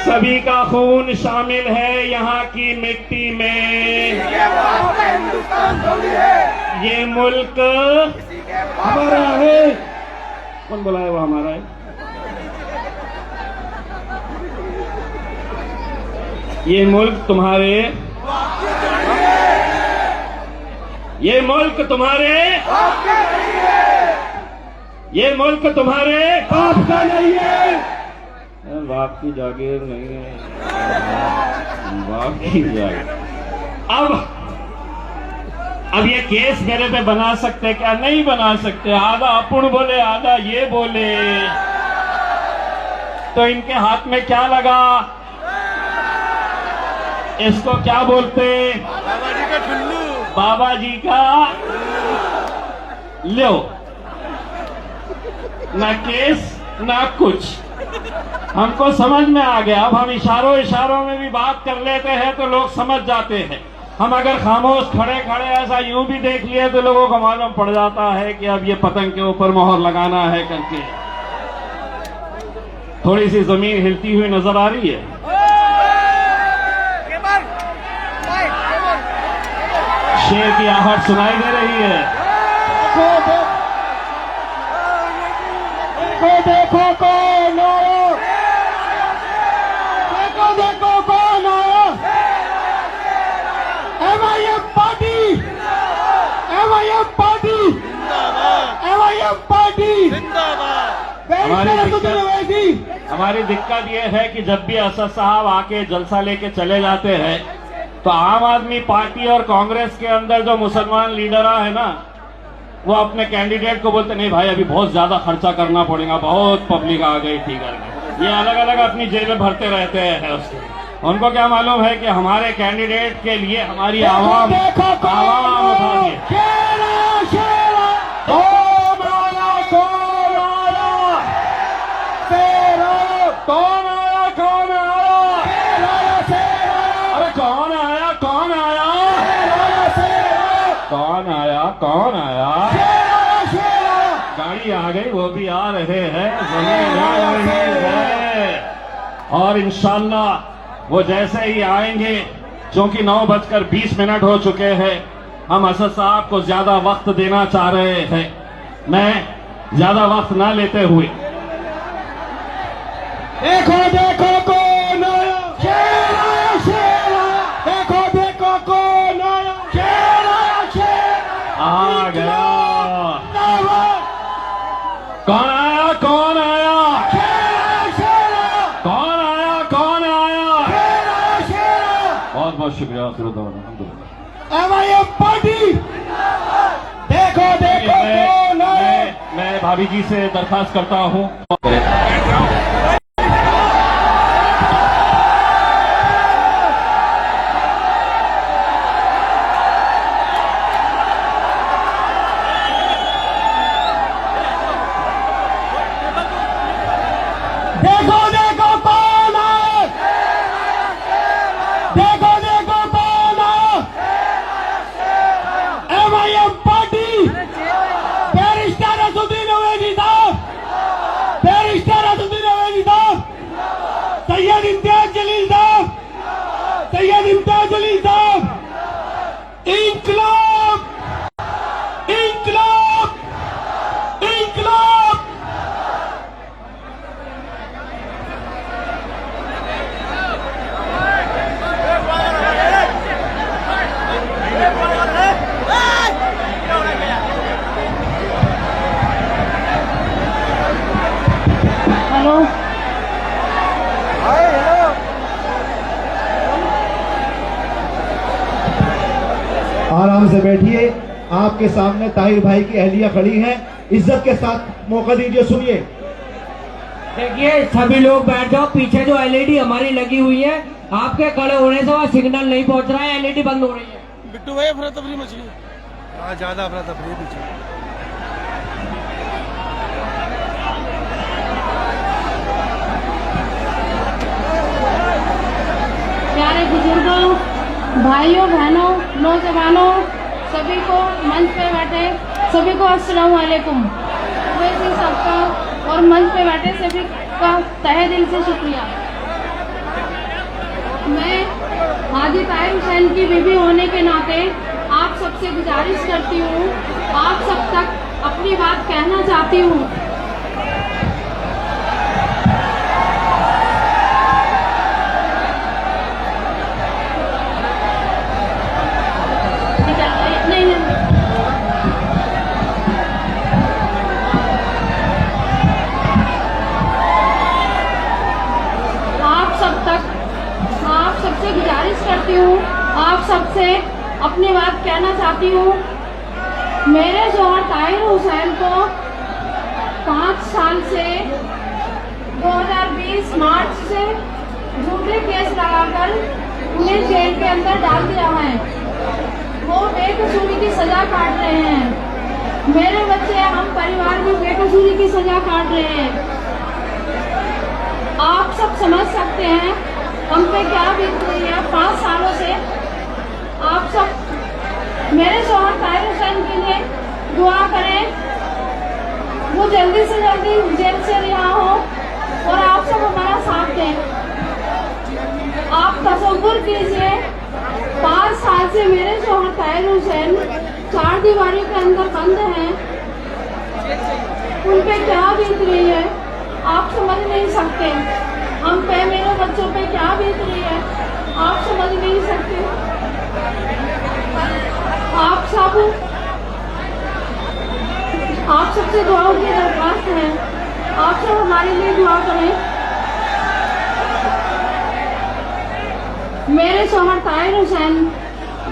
सभी का खून शामिल है यहाँ की मिट्टी में। हिंदुस्तान थोड़ी है। ये मुल्क हमारा है। कौन बोला है वो हमारा है? ये मुल्क तुम्हारे, ये मुल्क तुम्हारे, ये मुल्क तुम्हारे बाप का नहीं है। बाप की जागीर नहीं है, बाप की जागीर। अब ये केस मेरे पे बना सकते क्या? नहीं बना सकते। आधा अपुण बोले, आधा ये बोले, तो इनके हाथ में क्या लगा? इसको क्या बोलते? बाबा जी का ठुल्लू। बाबा जी का लो। ना केस ना कुछ, हमको समझ में आ गया। अब हम इशारों में भी बात कर लेते हैं तो लोग समझ जाते हैं। हम अगर खामोश खड़े खड़े ऐसा यूं भी देख लिए तो लोगों को मालूम पड़ जाता है कि अब ये पतंग के ऊपर मोहर लगाना है करके। थोड़ी सी जमीन हिलती हुई नजर आ रही है। शेर की आहट सुनाई दे रही है। देखो कौन आया, देखो कौन आया। MIM party, MIM party, MIM party जिंदाबाद। हमारी दिक्कत यह है कि जब भी असद साहब आके जलसा लेके चले जाते हैं तो आम आदमी पार्टी और कांग्रेस के अंदर जो मुसलमान लीडर है ना, वो अपने कैंडिडेट को बोलते नहीं भाई अभी बहुत ज्यादा खर्चा करना पड़ेगा, बहुत पब्लिक आ गई थी करके। ये अलग अलग अपनी जेबें भरते रहते हैं उसके। उनको क्या मालूम है कि हमारे कैंडिडेट के लिए हमारी आवाम उठाती है। कौन आया कौन आया? अरे कौन आया कौन आया? कौन आया कौन आया? गाड़ी आ गई, वो भी आ रहे हैं, जमीन आ रही है। और इंशाल्लाह वो जैसे ही आएंगे, क्योंकि 9:20 हो चुके हैं, हम असद साहब को ज्यादा वक्त देना चाह रहे हैं। मैं ज्यादा वक्त ना लेते हुए, देखो देखो कौन आया, देखो देखो कौन आया, आ गया। कौन आया कौन आया? कौन आया कौन आया? बहुत बहुत शुक्रिया। पार्टी देखो देखो कौन आया। मैं भाभी जी से दरखास्त करता हूँ। देखो देखो कौन आया, देखो देखो कौन आया। MIM पार्टी बैरिस्टर असदुद्दीन अवैधी साहब, बैरिस्टर असदुद्दीन अवैधी साहब, सैयद इम्तियाज जलील साहब, सैयद इम्तियाज जलील साहब। इंकलाब इंकलाब इंकलाब। हेलो आराम से बैठिए। आपके सामने ताहिर भाई की अहलिया खड़ी हैं, इज्जत के साथ मौका दीजिए, सुनिए। देखिए सभी लोग बैठ जाओ। पीछे जो LED हमारी लगी हुई है, आपके खड़े होने से वहाँ सिग्नल नहीं पहुंच रहा है, LED बंद हो रही है। बिट्टू भाई अफरा तफरी मच गई, ज्यादा अफरा तफरी है पीछे। प्यारे बुजुर्गों, भाइयों बहनों, नौजवानों, सभी को मंच पे बैठे सभी को अस्सलाम वालेकुम। वैसे सबका और मंच पे बैठे सभी का तहे दिल से शुक्रिया। मैं हाजी ताहिर हुसैन की बीवी होने के नाते आप सबसे गुजारिश करती हूँ, आप सब तक अपनी बात कहना चाहती हूँ। आप सबसे गुजारिश करती हूँ, आप सबसे अपनी बात कहना चाहती हूँ। मेरे जौहर ताहिर हुसैन को 5 साल से 2020 मार्च से झूठे केस लगाकर उन्हें जेल के अंदर डाल दिया है। वो बेकसूरी की सजा काट रहे हैं। मेरे बच्चे, हम परिवार भी बेकसूरी की सजा काट रहे हैं। आप सब समझ सकते हैं हम पे क्या बीत रही है 5 सालों से। आप सब मेरे जौहर ताहिर हुसैन के लिए दुआ करें, वो जल्दी से जल्दी जेल से रिहा हो और आप सब हमारा साथ दें। आप तसव्वुर कीजिए, 5 साल से मेरे जौहर ताहिर हुसैन 4 दीवारी के अंदर बंद हैं। उन पे क्या बीत रही है आप समझ नहीं सकते। हम पे, मेरे बच्चों पे क्या बीत रही है आप समझ नहीं सकते। आप सबसे दुआओं की दरख्वास्त है, आप सब हमारे लिए दुआ करें। मेरे शौहर ताहिर हुसैन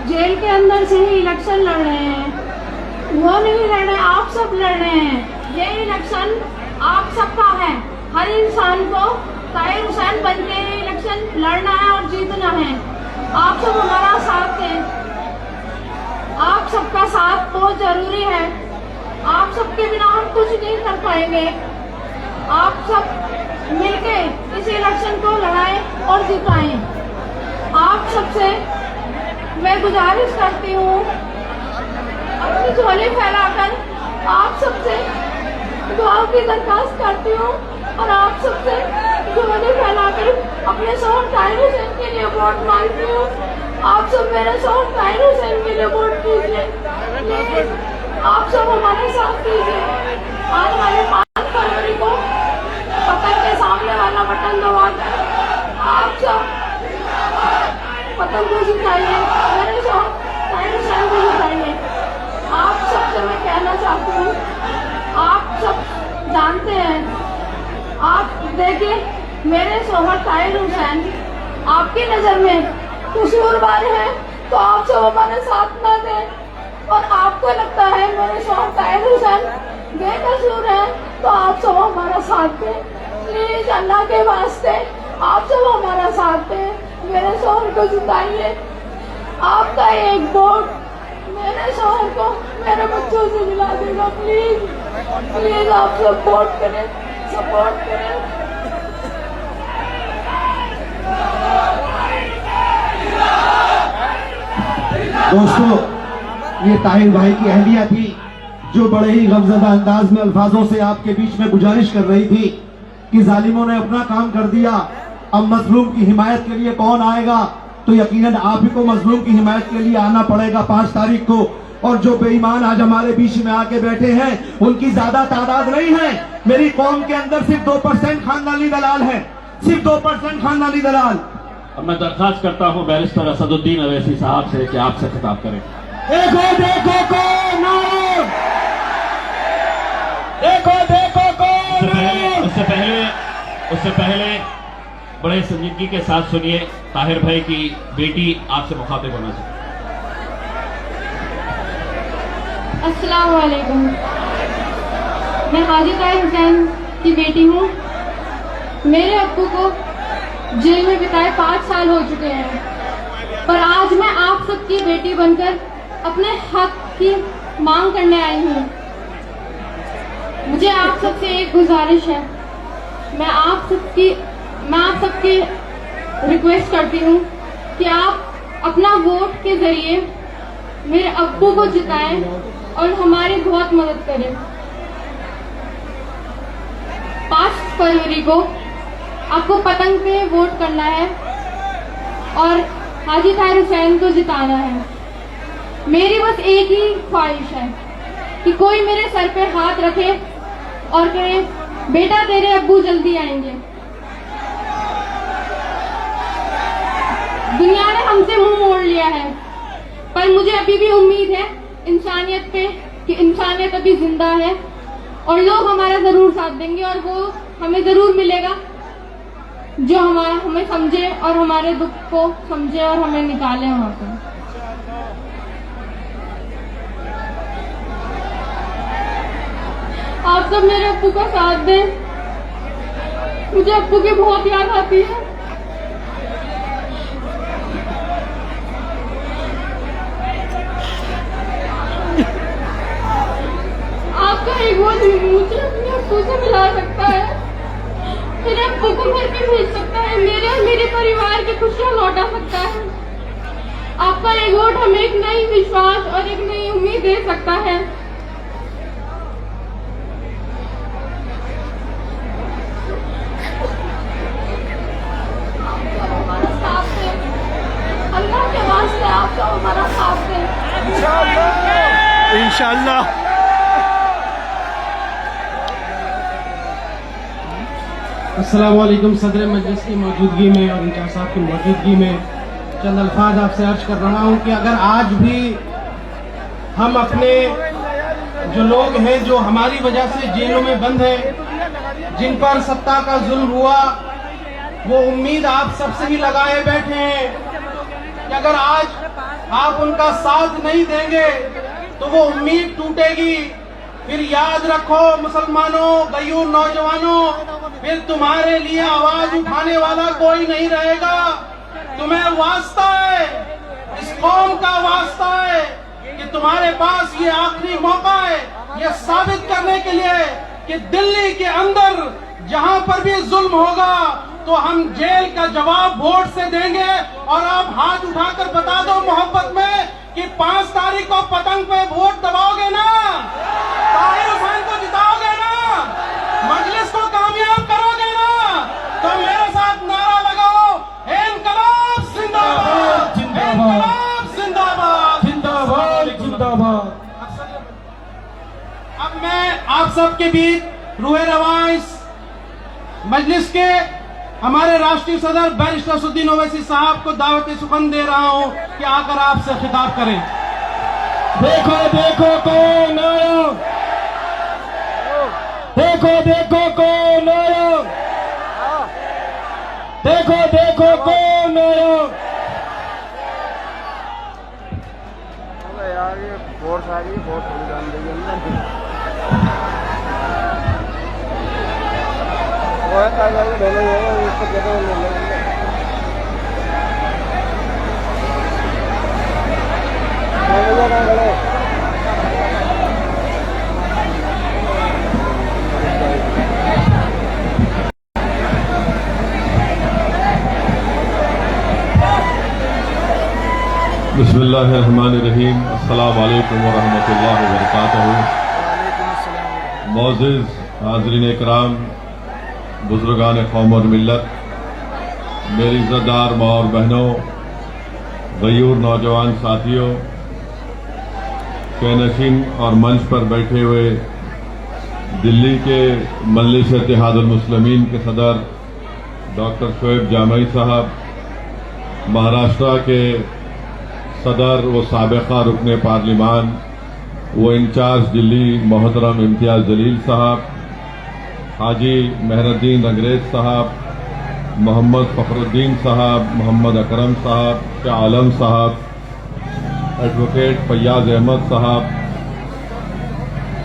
जेल के अंदर से ही इलेक्शन लड़ रहे हैं। वो नहीं लड़ रहे, आप सब लड़ रहे हैं। ये इलेक्शन आप सबका है। हर इंसान को ताहिर हुसैन बन के इलेक्शन लड़ना है और जीतना है। आप सब हमारा साथ दें। आप सबका साथ बहुत जरूरी है। आप सबके बिना हम कुछ नहीं कर पाएंगे। आप सब मिलके इस इलेक्शन को लड़ाएं और जिताएं। आप सबसे मैं गुजारिश करती हूँ, अपनी झोली फैलाकर आप सबसे दुआओं की दरखास्त करती हूँ और आप सबसे झोली फैलाकर अपने शौहर ताहिर हुसैन के लिए वोट मांगती हूँ। आप सब मेरे शौहर ताहिर हुसैन के लिए वोट कीजिए प्लीज। आप सब हमारे साथ कीजिए। आज वाले 5 फरवरी को पतंग के सामने वाला बटन दबाकर आप सब पतंग को जिताइए, मेरे शौहर ताहिर हुसैन को जिताइए। आप सबसे मैं कहना चाहती हूँ, आप सब जानते हैं, आप देखिए मेरे शौहर ताहिर हुसैन आपकी नजर में कसूरवार है तो आप सब हमारे साथ ना दें, और आपको लगता है मेरे शौहर ताहिर हुसैन बेकसूर है तो आप सब हमारा साथ दें प्लीज। अल्लाह के वास्ते आप सब हमारा साथ दें, मेरे शौहर को जिताइए। आपका एक वोट मेरे शौहर को मेरे बच्चों से मिला देगा प्लीज प्लीज। आप सब वोट करें, सपोर्ट करें। दोस्तों, ये ताहिर भाई की अहलिया थी जो बड़े ही गमज़दा अंदाज में अल्फाजों से आपके बीच में गुजारिश कर रही थी कि जालिमों ने अपना काम कर दिया, अब मजलूम की हिमायत के लिए कौन आएगा? तो यकीनन आप ही को मजलूम की हिमायत के लिए आना पड़ेगा 5 तारीख को। और जो बेईमान आज हमारे बीच में आके बैठे हैं उनकी ज्यादा तादाद नहीं है। मेरी कौम के अंदर सिर्फ 2% खानदानी दलाल है, सिर्फ 2% खानदानी दलाल। अब मैं दरखास्त करता हूँ बैरिस्टर असदुद्दीन अवैसी साहब से कि आपसे खिताब करें। देखो देखो कौन आए, देखो देखो कौन आए। उससे पहले बड़े संजीदगी के साथ सुनिए, ताहिर भाई की बेटी आपसे मुखातिब होना चाहिए। अस्सलाम वालेकुम। मैं हाजी ताहिर हुसैन की बेटी हूँ। मेरे अब्बू को जेल में बिताए 5 साल हो चुके हैं, पर आज मैं आप सबकी बेटी बनकर अपने हक की मांग करने आई हूँ। मुझे आप सबसे एक गुजारिश है, मैं आप सबकी रिक्वेस्ट करती हूँ कि आप अपना वोट के जरिए मेरे अब्बू को जिताएं और हमारी बहुत मदद करें। 5 फरवरी को आपको पतंग पे वोट करना है और हाजी ताहिर हुसैन को जिताना है। मेरी बस एक ही ख्वाहिश है कि कोई मेरे सर पे हाथ रखे और कहे बेटा तेरे अब्बू जल्दी आएंगे। दुनिया ने हमसे मुंह मोड़ लिया है, पर मुझे अभी भी उम्मीद है इंसानियत पे कि इंसानियत अभी जिंदा है और लोग हमारा जरूर साथ देंगे और वो हमें जरूर मिलेगा जो हमें समझे और हमारे दुख को समझे और हमें निकाले वहां से। आप सब मेरे अब्बू का साथ दें, मुझे अब्बू की बहुत याद आती है। आपका एक वो मुझे अपने अब्बू से मिला सकता है, मेरे अब्बू को घर पे भेज सकता है, मेरे और मेरे परिवार की खुशियां लौटा सकता है। आपका एक वोट हमें एक नई विश्वास और एक नई उम्मीद दे सकता है। अल्लाह के वास्ते आप सब हमारा साथ दें इंशाअल्लाह। अस्सलाम वालेकुम। सदर मजलिस की मौजूदगी में और इंचार्ज साहब की मौजूदगी में चंद अल्फाज आपसे अर्ज कर रहा हूँ कि अगर आज भी हम अपने जो लोग हैं जो हमारी वजह से जेलों में बंद हैं, जिन पर सत्ता का जुल्म हुआ, वो उम्मीद आप सबसे ही लगाए बैठे हैं कि अगर आज आप उनका साथ नहीं देंगे तो वो उम्मीद टूटेगी। फिर याद रखो मुसलमानों, गयूर नौजवानों, फिर तुम्हारे लिए आवाज उठाने वाला कोई नहीं रहेगा। तुम्हें वास्ता है, इस कौम का वास्ता है कि तुम्हारे पास ये आखिरी मौका है ये साबित करने के लिए कि दिल्ली के अंदर जहां पर भी जुल्म होगा तो हम जेल का जवाब वोट से देंगे। और आप हाथ उठाकर बता दो मोहब्बत में कि 5 तारीख को पतंग पे वोट दबाओगे ना, ताहिर हुसैन को जिताओगे ना, मजलिस को कामयाब करोगे ना। तो मेरे साथ नारा लगाओ, इनकलाब जिंदाबाद, इनकलाब जिंदाबाद, जिंदाबाद जिंदाबाद। अब मैं आप सबके बीच रूहे रवां इस मजलिस के हमारे राष्ट्रीय सदर बैरिस्टर असदुद्दीन ओवैसी साहब को दावत सुखन दे रहा हूं कि आकर आपसे खिताब करें। देखो देखो कौन आया, देखो देखो कौन आया, देखो देखो कौन आया। यार ये फोर्स आ रही है, बहुत थोड़ी जान रही है बिस्मिल्लाहिर्रहमानिर्रहीम। अस्सलाम वालेकुम वरहमतुल्लाहि वबरकातुहू। मोअज़्ज़िज़ हाज़रीन इकराम, बुज़ुर्गान कौम और मिल्लत, मेरी इज़्ज़तदार माँ और बहनों, गयूर नौजवान साथियों, कैनशीन और मंच पर बैठे हुए दिल्ली के मजलिस इत्तेहादुल मुस्लिमीन के सदर डॉक्टर शोएब जामई साहब, महाराष्ट्र के सदर व साबिक़ा रुकने पार्लिमान व इंचार्ज दिल्ली मोहतरम इम्तियाज़ जलील साहब, हाजी मेहरुद्दीन अंग्रेज साहब, मोहम्मद फ़खरुद्दीन साहब, मोहम्मद अकरम साहब, शाह आलम साहब, एडवोकेट फैयाज अहमद साहब,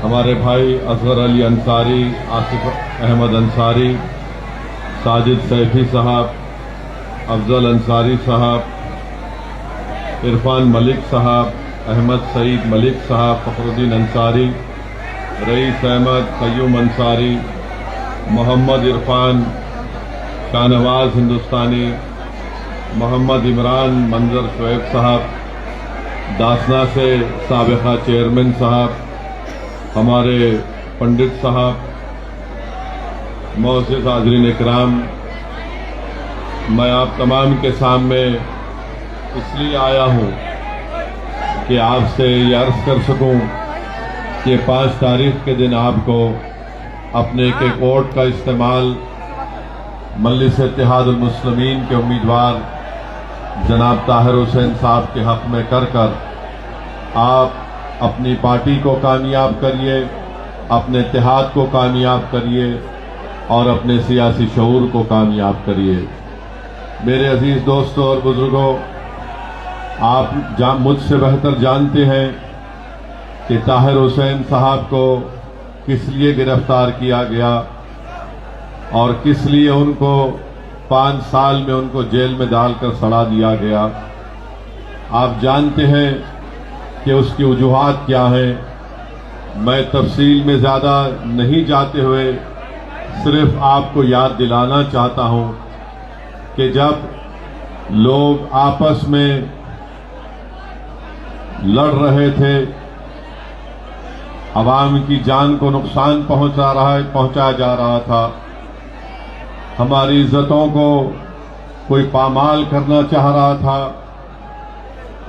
हमारे भाई असगर अली अंसारी, आसिफ अहमद अंसारी, साजिद सैफी साहब, अफजल अंसारी साहब, इरफान मलिक साहब, अहमद सईद मलिक साहब, फ़खरुद्दीन अंसारी, रईस अहमद, क़य्यूम अंसारी, मोहम्मद इरफान, शाहनवाज हिंदुस्तानी, मोहम्मद इमरान मंजर शोएब साहब, दासना से साबिक़ा चेयरमैन साहब, हमारे पंडित साहब, मोअज़्ज़िज़ हाज़रीन इकराम, मैं आप तमाम के सामने इसलिए आया हूँ कि आपसे ये अर्ज़ कर सकूँ कि 5 तारीख के दिन आपको अपने एक एक वोट का इस्तेमाल मजलिस इत्तेहादुल मुस्लिमीन के उम्मीदवार जनाब ताहिर हुसैन साहब के हक़ में कर कर आप अपनी पार्टी को कामयाब करिए, अपने इत्तेहाद को कामयाब करिए और अपने सियासी शऊर को कामयाब करिए। मेरे अजीज़ दोस्तों और बुज़ुर्गों, आप मुझसे बेहतर जानते हैं कि ताहिर हुसैन साहब को किस लिए गिरफ्तार किया गया और किस लिए उनको 5 साल में उनको जेल में डालकर सड़ा दिया गया। आप जानते हैं कि उसकी वजूहात क्या हैं। मैं तफसील में ज़्यादा नहीं जाते हुए सिर्फ आपको याद दिलाना चाहता हूं कि जब लोग आपस में लड़ रहे थे, अवाम की जान को नुकसान पहुंचाया जा रहा था, हमारी इज्जतों को कोई पामाल करना चाह रहा था,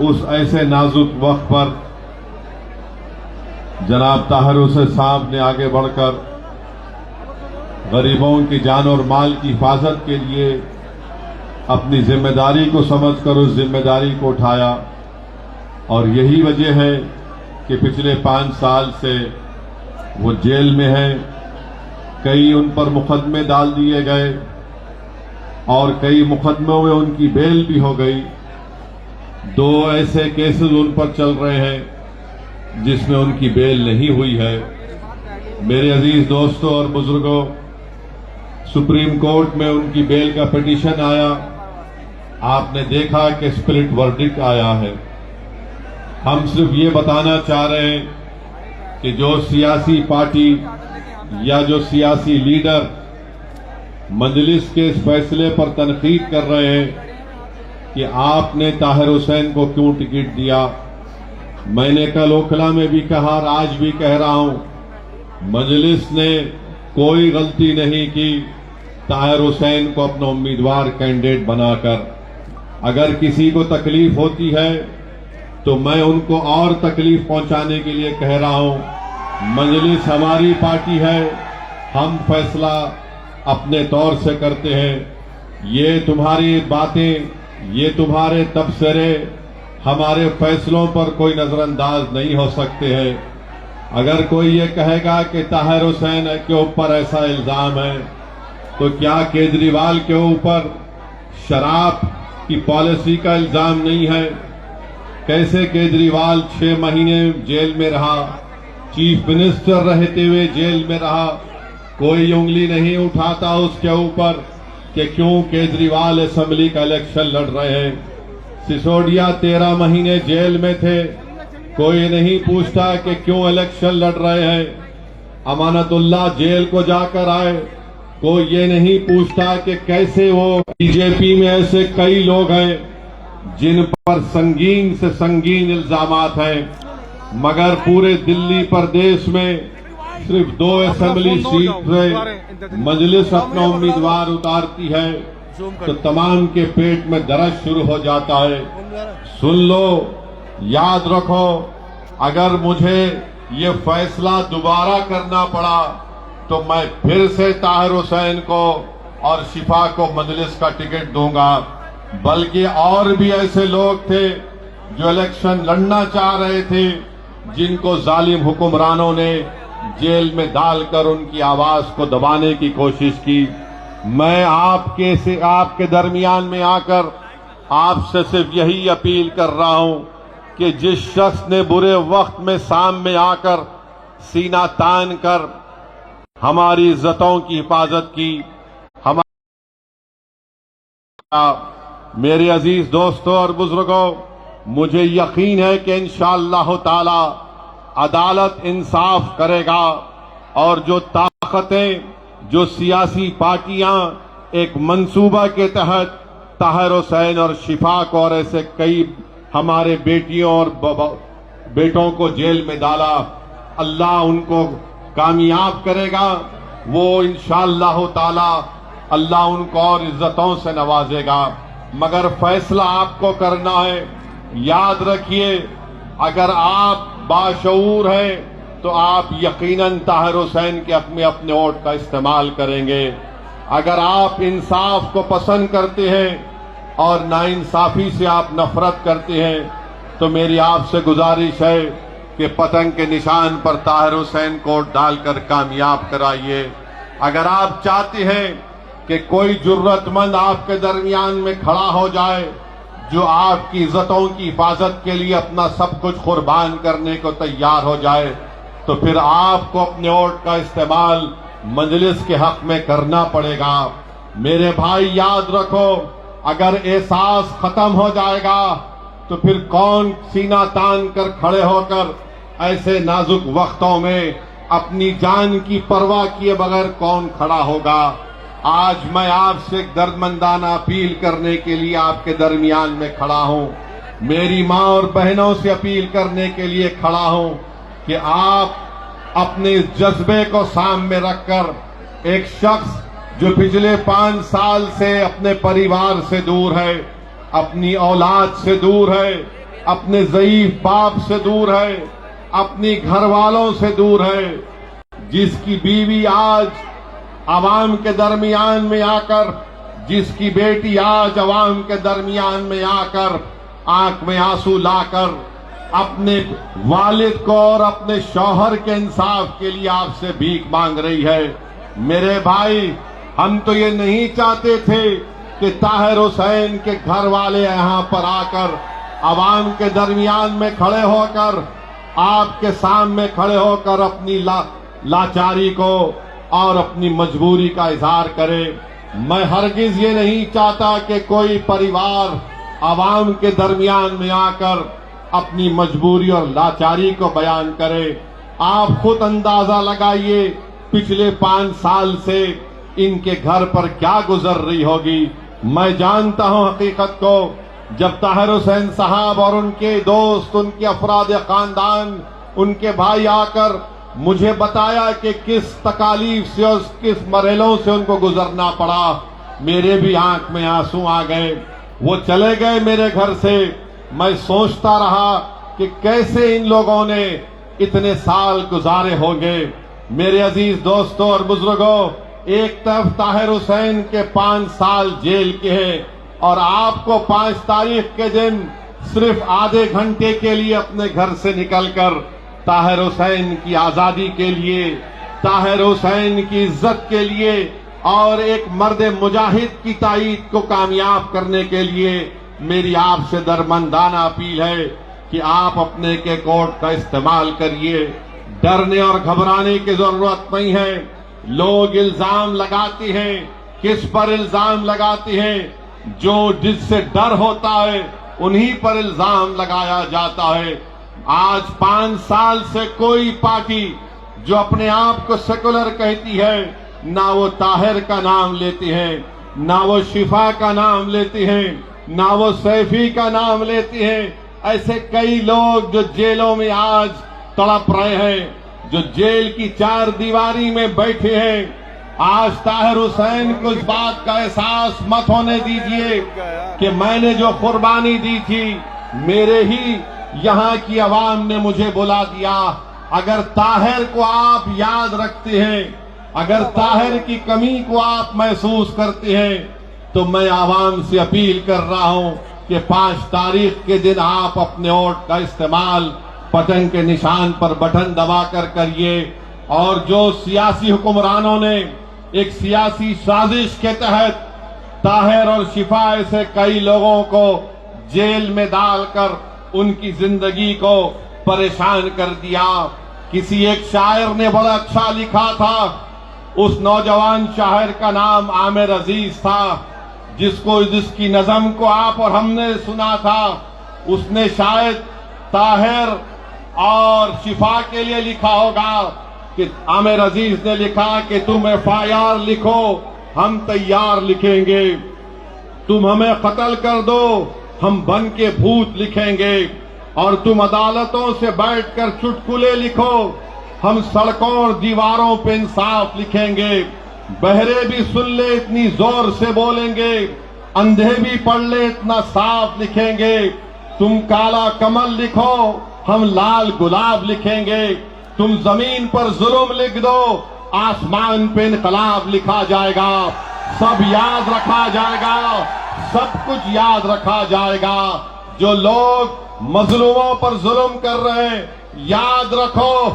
उस ऐसे नाजुक वक्त पर जनाब ताहिर हुसैन साहब ने आगे बढ़कर गरीबों की जान और माल की हिफाजत के लिए अपनी जिम्मेदारी को समझकर उस जिम्मेदारी को उठाया। और यही वजह है कि पिछले 5 साल से वो जेल में हैं। कई उन पर मुकदमे डाल दिए गए और कई मुकदमों में उनकी बेल भी हो गई। 2 ऐसे केसेस उन पर चल रहे हैं जिसमें उनकी बेल नहीं हुई है। मेरे अजीज दोस्तों और बुजुर्गों, सुप्रीम कोर्ट में उनकी बेल का पिटीशन आया, आपने देखा कि स्प्लिट वर्डिक्ट आया है। हम सिर्फ ये बताना चाह रहे हैं कि जो सियासी पार्टी या जो सियासी लीडर मजलिस के इस फैसले पर तनकीद कर रहे हैं कि आपने ताहिर हुसैन को क्यों टिकट दिया, मैंने कल ओखला में भी कहा और आज भी कह रहा हूं, मजलिस ने कोई गलती नहीं की ताहिर हुसैन को अपना उम्मीदवार कैंडिडेट बनाकर। अगर किसी को तकलीफ होती है तो मैं उनको और तकलीफ पहुंचाने के लिए कह रहा हूं। मजलिस हमारी पार्टी है, हम फैसला अपने तौर से करते हैं। ये तुम्हारी बातें, ये तुम्हारे तबसरे हमारे फैसलों पर कोई नजरअंदाज नहीं हो सकते हैं। अगर कोई ये कहेगा कि ताहिर हुसैन के ऊपर ऐसा इल्जाम है, तो क्या केजरीवाल के ऊपर शराब की पॉलिसी का इल्जाम नहीं है? कैसे केजरीवाल 6 महीने जेल में रहा, चीफ मिनिस्टर रहते हुए जेल में रहा, कोई उंगली नहीं उठाता उसके ऊपर कि क्यों केजरीवाल असेंबली का इलेक्शन लड़ रहे हैं। सिसोदिया 13 महीने जेल में थे, कोई नहीं पूछता कि क्यों इलेक्शन लड़ रहे हैं। अमानतुल्लाह जेल को जाकर आए, कोई ये नहीं पूछता कि कैसे वो। बीजेपी में ऐसे कई लोग हैं जिन पर संगीन से संगीन इल्जामात हैं, मगर पूरे दिल्ली प्रदेश में सिर्फ 2 असेंबली सीट से मजलिस अपना उम्मीदवार उतारती है तो तमाम के पेट में दर्द शुरू हो जाता है। सुन लो, याद रखो, अगर मुझे ये फैसला दोबारा करना पड़ा तो मैं फिर से ताहिर हुसैन को और शिफा को मजलिस का टिकट दूंगा। बल्कि और भी ऐसे लोग थे जो इलेक्शन लड़ना चाह रहे थे, जिनको जालिम हुक्मरानों ने जेल में डालकर उनकी आवाज को दबाने की कोशिश की। मैं आपके दरमियान में आकर आपसे सिर्फ यही अपील कर रहा हूं कि जिस शख्स ने बुरे वक्त में सामने आकर सीना तान कर हमारी इज्जतों की हिफाजत की, मेरे अजीज दोस्तों और बुजुर्गों, मुझे यकीन है कि इंशाअल्लाह ताला अदालत इंसाफ करेगा और जो ताकतें, जो सियासी पार्टियां एक मंसूबा के तहत ताहिर हुसैन और शिफा को और ऐसे कई हमारे बेटियों और बेटों को जेल में डाला, अल्लाह उनको कामयाब करेगा। वो इंशाअल्लाह ताला अल्लाह उनको और इज्जतों से नवाजेगा। मगर फैसला आपको करना है। याद रखिए, अगर आप बाशऊर हैं तो आप यकीनन ताहिर हुसैन के अपने वोट का इस्तेमाल करेंगे। अगर आप इंसाफ को पसंद करते हैं और नाइंसाफी से आप नफरत करते हैं तो मेरी आपसे गुजारिश है कि पतंग के निशान पर ताहिर हुसैन को डालकर कामयाब कराइए। अगर आप चाहते हैं कि कोई जुर्रतमंद आपके दरमियान में खड़ा हो जाए जो आपकी इज्जतों की हिफाजत के लिए अपना सब कुछ कुर्बान करने को तैयार हो जाए, तो फिर आपको अपने वोट का इस्तेमाल मजलिस के हक में करना पड़ेगा। मेरे भाई याद रखो, अगर एहसास खत्म हो जाएगा तो फिर कौन सीना तान कर खड़े होकर ऐसे नाजुक वक्तों में अपनी जान की परवाह किए बगैर कौन खड़ा होगा। आज मैं आपसे एक दर्दमंदाना अपील करने के लिए आपके दरमियान में खड़ा हूं। मेरी मां और बहनों से अपील करने के लिए खड़ा हूं कि आप अपने जज्बे को सामने रखकर एक शख्स जो पिछले 5 साल से अपने परिवार से दूर है, अपनी औलाद से दूर है, अपने ज़ईफ बाप से दूर है, अपनी घर वालों से दूर है, जिसकी बीवी आज आवाम के दरमियान में आकर, जिसकी बेटी आज आवाम के दरमियान में आकर आंख में आंसू लाकर अपने वालिद को और अपने शौहर के इंसाफ के लिए आपसे भीख मांग रही है। मेरे भाई, हम तो ये नहीं चाहते थे कि ताहिर हुसैन के घर वाले यहां पर आकर आवाम के दरमियान में खड़े होकर, आपके सामने खड़े होकर अपनी लाचारी को और अपनी मजबूरी का इजहार करे। मैं हरगिज ये नहीं चाहता कि कोई परिवार आवाम के दरमियान में आकर अपनी मजबूरी और लाचारी को बयान करे। आप खुद अंदाजा लगाइए पिछले 5 साल से इनके घर पर क्या गुजर रही होगी। मैं जानता हूं हकीकत को। जब ताहिर हुसैन साहब और उनके दोस्त, उनके अफराद खानदान, उनके भाई आकर मुझे बताया कि किस तकालीफ से और किस मरहलों से उनको गुजरना पड़ा, मेरे भी आंख में आंसू आ गए। वो चले गए मेरे घर से। मैं सोचता रहा कि कैसे इन लोगों ने इतने साल गुजारे होंगे। मेरे अजीज दोस्तों और बुजुर्गों, एक तरफ ताहिर हुसैन के 5 साल जेल के हैं और आपको 5 तारीख के दिन सिर्फ आधे घंटे के लिए अपने घर से निकलकर ताहिर हुसैन की आजादी के लिए, ताहिर हुसैन की इज्जत के लिए और एक मर्द मुजाहिद की ताईद को कामयाब करने के लिए मेरी आपसे दरमंदाना अपील है कि आप अपने के कोर्ट का इस्तेमाल करिए। डरने और घबराने की जरूरत नहीं है। लोग इल्जाम लगाते हैं, किस पर इल्जाम लगाते हैं? जो जिससे डर होता है उन्हीं पर इल्जाम लगाया जाता है। आज 5 साल से कोई पार्टी जो अपने आप को सेकुलर कहती है, ना वो ताहिर का नाम लेती है, ना वो शिफा का नाम लेती है, ना वो सैफी का नाम लेती है। ऐसे कई लोग जो जेलों में आज तड़प रहे हैं, जो जेल की 4 दीवारी में बैठे हैं, आज ताहिर हुसैन को इस बात का एहसास मत होने दीजिए कि मैंने जो कुर्बानी दी थी, मेरे ही यहाँ की आवाम ने मुझे बुला दिया। अगर ताहिर को आप याद रखते हैं, अगर ताहिर की कमी को आप महसूस करते हैं, तो मैं आवाम से अपील कर रहा हूं कि 5 तारीख के दिन आप अपने वोट का इस्तेमाल बटन के निशान पर बटन दबाकर करिए। और जो सियासी हुक्मरानों ने एक सियासी साजिश के तहत ताहिर और शिफा ऐसे कई लोगों को जेल में डालकर उनकी जिंदगी को परेशान कर दिया। किसी एक शायर ने बड़ा अच्छा लिखा था, उस नौजवान शायर का नाम आमिर अजीज था, जिसकी नज़म को आप और हमने सुना था। उसने शायद ताहिर और शिफा के लिए लिखा होगा कि आमिर अजीज ने लिखा कि तुम FIR लिखो, हम तैयार लिखेंगे। तुम हमें कत्ल कर दो, हम बन के भूत लिखेंगे। और तुम अदालतों से बैठकर चुटकुले लिखो, हम सड़कों और दीवारों पे इंसाफ लिखेंगे। बहरे भी सुन ले इतनी जोर से बोलेंगे, अंधे भी पढ़ ले इतना साफ लिखेंगे। तुम काला कमल लिखो, हम लाल गुलाब लिखेंगे। तुम जमीन पर जुल्म लिख दो, आसमान पे इनकलाब लिखा जाएगा। सब याद रखा जाएगा, सब कुछ याद रखा जाएगा। जो लोग मजलूमों पर जुल्म कर रहे हैं, याद रखो,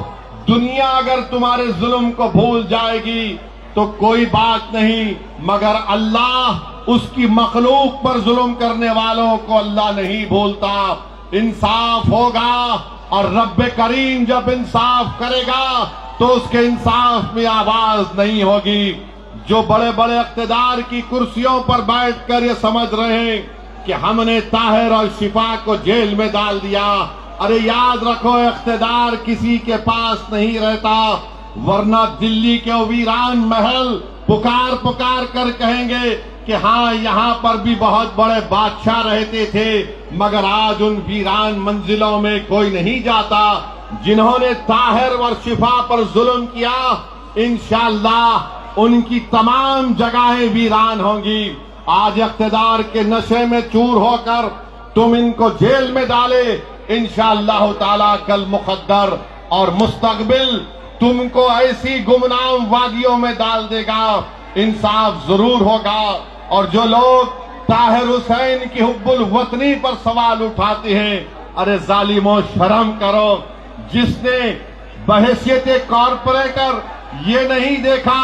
दुनिया अगर तुम्हारे जुल्म को भूल जाएगी तो कोई बात नहीं, मगर अल्लाह उसकी मखलूक पर जुल्म करने वालों को अल्लाह नहीं भूलता। इंसाफ होगा और रब्बे करीम जब इंसाफ करेगा तो उसके इंसाफ में आवाज नहीं होगी। जो बड़े बड़े इख्तिदार की कुर्सियों पर बैठकर ये समझ रहे हैं कि हमने ताहिर और शिफा को जेल में डाल दिया, अरे याद रखो, इख्तिदार किसी के पास नहीं रहता, वरना दिल्ली के वीरान महल पुकार पुकार कर कहेंगे कि हाँ, यहाँ पर भी बहुत बड़े बादशाह रहते थे, मगर आज उन वीरान मंजिलों में कोई नहीं जाता। जिन्होंने ताहिर और शिफा पर जुल्म किया, इंशाअल्लाह उनकी तमाम जगहें वीरान होंगी। आज इख्तिदार के नशे में चूर होकर तुम इनको जेल में डाले, इंशाअल्लाह ताला कल मुकद्दर और मुस्तकबिल तुमको ऐसी गुमनाम वादियों में डाल देगा। इंसाफ जरूर होगा। और जो लोग ताहिर हुसैन की हुब्बुल वतनी पर सवाल उठाते हैं, अरे जालिमों, शर्म करो। जिसने बहैसियत कॉरपोरेटर ये नहीं देखा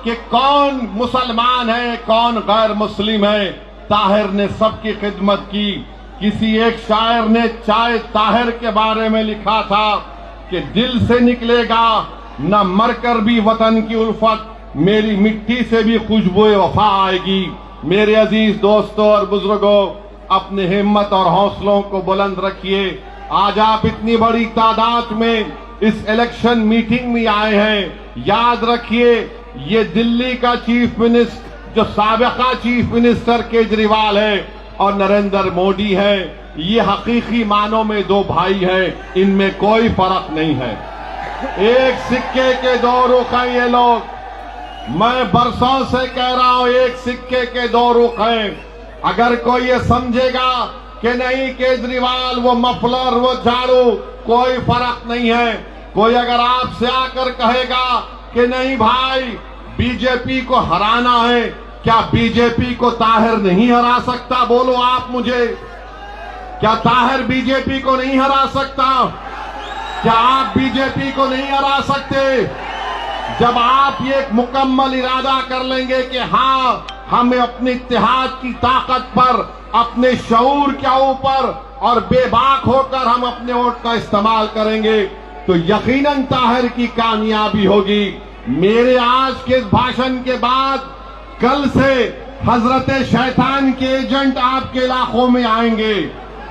कि कौन मुसलमान है, कौन गैर मुस्लिम है, ताहिर ने सबकी खिदमत की। किसी एक शायर ने चाय ताहिर के बारे में लिखा था कि दिल से निकलेगा न मरकर भी वतन की उल्फत, मेरी मिट्टी से भी खुशबू वफा आएगी। मेरे अजीज दोस्तों और बुजुर्गों, अपने हिम्मत और हौसलों को बुलंद रखिए। आज आप इतनी बड़ी तादाद में इस इलेक्शन मीटिंग में आए हैं। याद रखिए, ये दिल्ली का चीफ मिनिस्टर, जो साबिका चीफ मिनिस्टर केजरीवाल है और नरेंद्र मोदी है, ये हकीकी मानों में दो भाई हैं, इनमें कोई फर्क नहीं है। एक सिक्के के दो रुख हैं ये लोग। मैं बरसों से कह रहा हूं, एक सिक्के के दो रुख हैं। अगर कोई ये समझेगा कि नहीं केजरीवाल वो मफलर वो झाड़ू कोई फर्क नहीं है, कोई अगर आपसे आकर कहेगा कि नहीं भाई बीजेपी को हराना है, क्या बीजेपी को ताहिर नहीं हरा सकता? बोलो आप मुझे, क्या ताहिर बीजेपी को नहीं हरा सकता? क्या आप बीजेपी को नहीं हरा सकते? जब आप ये एक मुकम्मल इरादा कर लेंगे कि हाँ, हमें अपने इत्तेहाद की ताकत पर, अपने शऊर के ऊपर और बेबाक होकर हम अपने वोट का इस्तेमाल करेंगे, तो यकीनन ताहिर की कामयाबी होगी। मेरे आज के इस भाषण के बाद कल से हजरत शैतान के एजेंट आपके इलाकों में आएंगे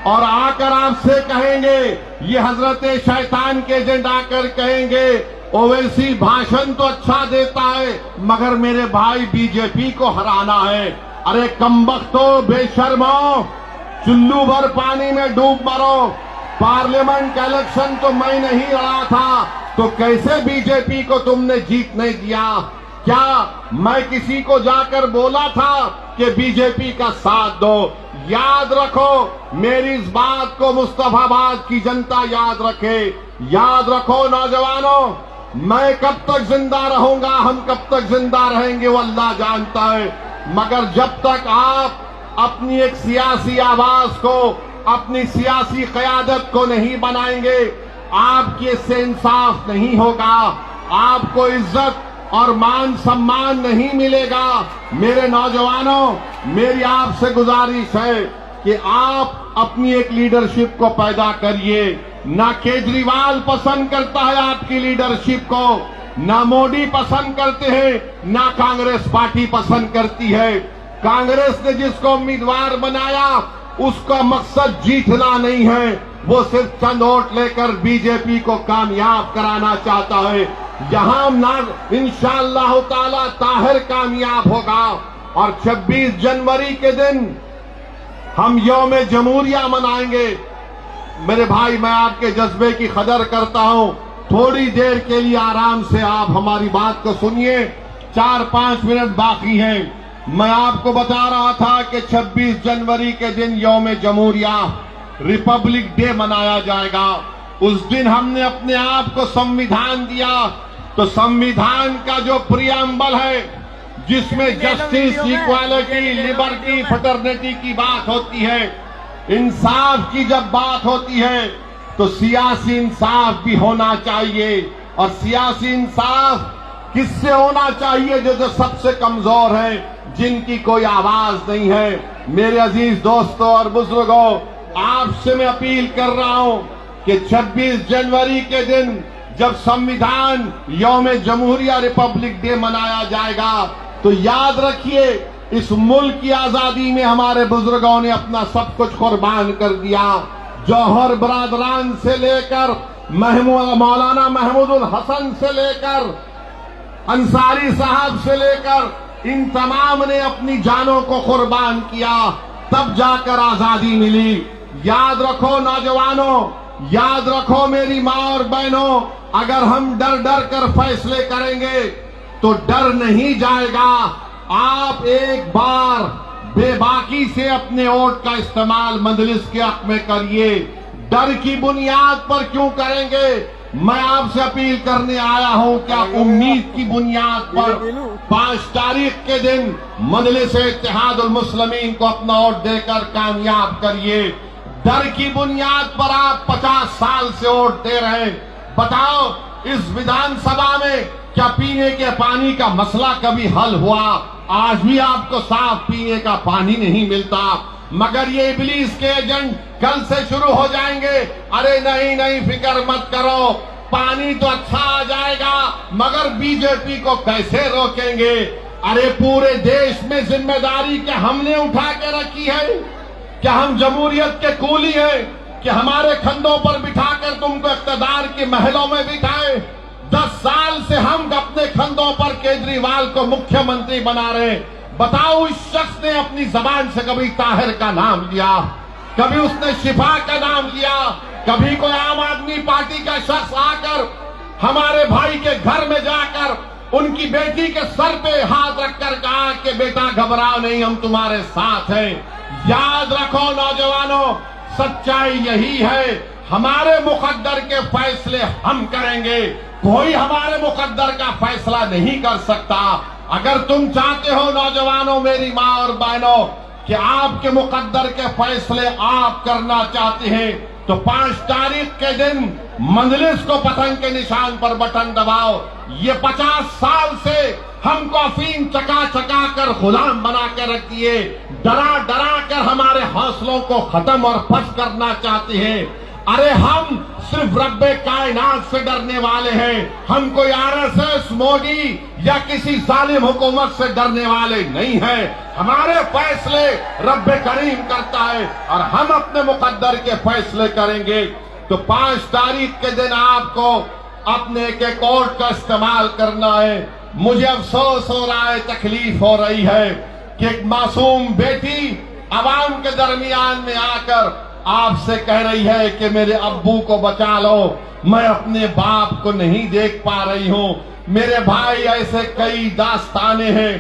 और आकर आपसे कहेंगे, ये हजरत शैतान के एजेंट आकर कहेंगे, ओवैसी भाषण तो अच्छा देता है मगर मेरे भाई बीजेपी को हराना है। अरे कमबख्तो, बेशर्मो, चुल्लू भर पानी में डूब मरो। पार्लियामेंट का इलेक्शन तो मैं नहीं लड़ा था, तो कैसे बीजेपी को तुमने जीतने दिया? क्या मैं किसी को जाकर बोला था कि बीजेपी का साथ दो? याद रखो, मेरी इस बात को मुस्तफाबाद की जनता याद रखे। याद रखो नौजवानों, मैं कब तक जिंदा रहूंगा, हम कब तक जिंदा रहेंगे वो अल्लाह जानता है, मगर जब तक आप अपनी एक सियासी आवाज को, अपनी सियासी क़यादत को नहीं बनाएंगे, आपके इससे इंसाफ नहीं होगा, आपको इज्जत और मान सम्मान नहीं मिलेगा। मेरे नौजवानों, मेरी आपसे गुजारिश है कि आप अपनी एक लीडरशिप को पैदा करिए। ना केजरीवाल पसंद करता है आपकी लीडरशिप को, ना मोदी पसंद करते हैं, ना कांग्रेस पार्टी पसंद करती है। कांग्रेस ने जिसको उम्मीदवार बनाया उसका मकसद जीतना नहीं है, वो सिर्फ चंद वोट लेकर बीजेपी को कामयाब कराना चाहता है। यहां ना इंशाअल्लाह ताला ताहिर कामयाब होगा और 26 जनवरी के दिन हम यौम जमहूरिया मनाएंगे। मेरे भाई, मैं आपके जज्बे की कदर करता हूं, थोड़ी देर के लिए आराम से आप हमारी बात को सुनिए। 4-5 मिनट बाकी हैं। मैं आपको बता रहा था कि 26 जनवरी के दिन यौम जमहूरिया, रिपब्लिक डे मनाया जाएगा। उस दिन हमने अपने आप को संविधान दिया, तो संविधान का जो प्रियम्बल है, जिसमें जस्टिस, इक्वालिटी, लिबर्टी, फ्रेटर्निटी की बात होती है, इंसाफ की जब बात होती है, तो सियासी इंसाफ भी होना चाहिए। और सियासी इंसाफ किससे होना चाहिए? जो सबसे कमजोर है, जिनकी कोई आवाज नहीं है। मेरे अजीज दोस्तों और बुजुर्गों, आपसे मैं अपील कर रहा हूं कि 26 जनवरी के दिन जब संविधान यौम जमहूरिया, रिपब्लिक डे मनाया जाएगा, तो याद रखिए, इस मुल्क की आजादी में हमारे बुजुर्गों ने अपना सब कुछ कुर्बान कर दिया। जौहर बरादरान से लेकर मौलाना महमूदुल हसन से लेकर अंसारी साहब से लेकर इन तमाम ने अपनी जानों को कुर्बान किया, तब जाकर आजादी मिली। याद रखो नौजवानों, याद रखो मेरी माँ और बहनों, अगर हम डर डर कर फैसले करेंगे तो डर नहीं जाएगा। आप एक बार बेबाकी से अपने वोट का इस्तेमाल मजलिस के हक में करिए। डर की बुनियाद पर क्यों करेंगे? मैं आपसे अपील करने आया हूं कि आप उम्मीद की बुनियाद पर 5 तारीख के दिन मजलिस इत्तेहादुल मुस्लिमीन को अपना वोट देकर कामयाब करिए। डर की बुनियाद पर आप 50 साल से वोट दे रहे हैं। बताओ, इस विधानसभा में क्या पीने के पानी का मसला कभी हल हुआ? आज भी आपको साफ पीने का पानी नहीं मिलता। मगर ये इब्लीस के एजेंट कल से शुरू हो जाएंगे। अरे नहीं नहीं, फिक्र मत करो, पानी तो अच्छा आ जाएगा, मगर बीजेपी को कैसे रोकेंगे? अरे पूरे देश में जिम्मेदारी क्या हमने उठा के रखी है? क्या हम जमहूरियत के कूली हैं कि हमारे कंधों पर बिठाकर तुमको इख्तिदार के महलों में बिठाए? 10 साल से हम अपने कंधों पर केजरीवाल को मुख्यमंत्री बना रहे। बताओ, इस शख्स ने अपनी जबान से कभी ताहिर का नाम लिया? कभी उसने शिफा का नाम लिया? कभी कोई आम आदमी पार्टी का शख्स आकर हमारे भाई के घर में जाकर उनकी बेटी के सर पे हाथ रखकर कहा कि बेटा घबराओ नहीं, हम तुम्हारे साथ हैं? याद रखो नौजवानों, सच्चाई यही है, हमारे मुकद्दर के फैसले हम करेंगे, कोई हमारे मुकद्दर का फैसला नहीं कर सकता। अगर तुम चाहते हो नौजवानों, मेरी माँ और बहनों, कि आपके मुकद्दर के फैसले आप करना चाहते हैं, तो 5 तारीख के दिन मंजलिस को पतंग के निशान पर बटन दबाओ। ये 50 साल से हमको अफीम चका चका कर गुलाम बना के रख दिए, डरा डरा कर हमारे हौसलों को खत्म और फस करना चाहते हैं। अरे हम सिर्फ रब्बे कायनात से डरने वाले हैं, हम कोई आरएसएस, मोदी या किसी जालिम हुकूमत से डरने वाले नहीं हैं। हमारे फैसले रब्बे करीम करता है और हम अपने मुकद्दर के फैसले करेंगे। तो 5 तारीख के दिन आपको अपने के कोर्ट का इस्तेमाल करना है। मुझे अफसोस हो रहा है, तकलीफ हो रही है कि एक मासूम बेटी आवाम के दरमियान में आकर आपसे कह रही है कि मेरे अब्बू को बचा लो, मैं अपने बाप को नहीं देख पा रही हूं। मेरे भाई, ऐसे कई दास्ताने हैं,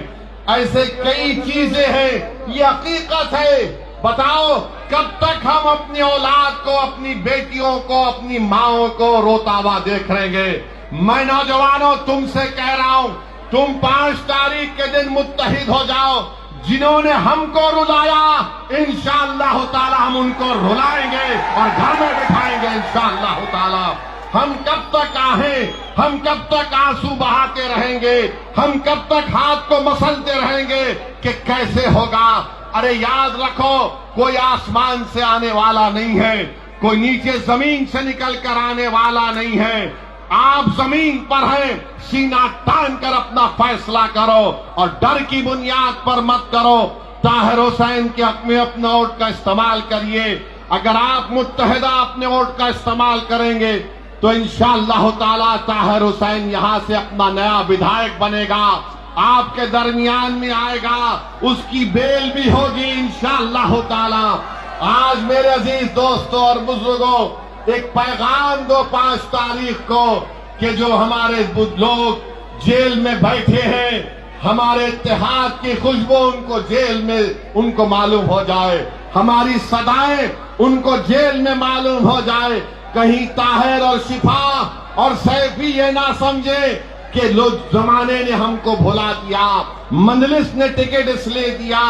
ऐसे कई चीजें हैं, ये हकीकत है। बताओ, कब तक हम अपनी औलाद को, अपनी बेटियों को, अपनी माओं को रोता हुआ देख रहेंगे? मैं नौजवानों तुमसे कह रहा हूं, तुम 5 तारीख के दिन मुत्तहिद हो जाओ। जिन्होंने हमको रुलाया, इंशाअल्लाह ताला हम उनको रुलाएंगे और घर में बिठाएंगे इंशाअल्लाह ताला। हम कब तक आहें, हम कब तक आंसू बहाते रहेंगे, हम कब तक हाथ को मसलते रहेंगे कि कैसे होगा? अरे याद रखो, कोई आसमान से आने वाला नहीं है, कोई नीचे जमीन से निकल कर आने वाला नहीं है। आप जमीन पर हैं, सीना तान कर अपना फैसला करो और डर की बुनियाद पर मत करो। ताहिर हुसैन के हक में अपने वोट का इस्तेमाल करिए। अगर आप मुत्तहिदा अपने वोट का इस्तेमाल करेंगे तो इंशाअल्लाह ताला ताहिर हुसैन यहां से अपना नया विधायक बनेगा, आपके दरमियान में आएगा, उसकी बेल भी होगी इंशाअल्लाह ताला। आज मेरे अजीज दोस्तों और बुजुर्गों, एक पैगाम दो 5 तारीख को कि जो हमारे लोग जेल में बैठे हैं, हमारे इत्तेहाद की खुशबू उनको जेल में उनको मालूम हो जाए, हमारी सदाएं उनको जेल में मालूम हो जाए। कहीं ताहिर और शिफा और सैफी ये ना समझे कि लोग जमाने ने हमको भुला दिया, मंजलिस ने टिकट इसलिए दिया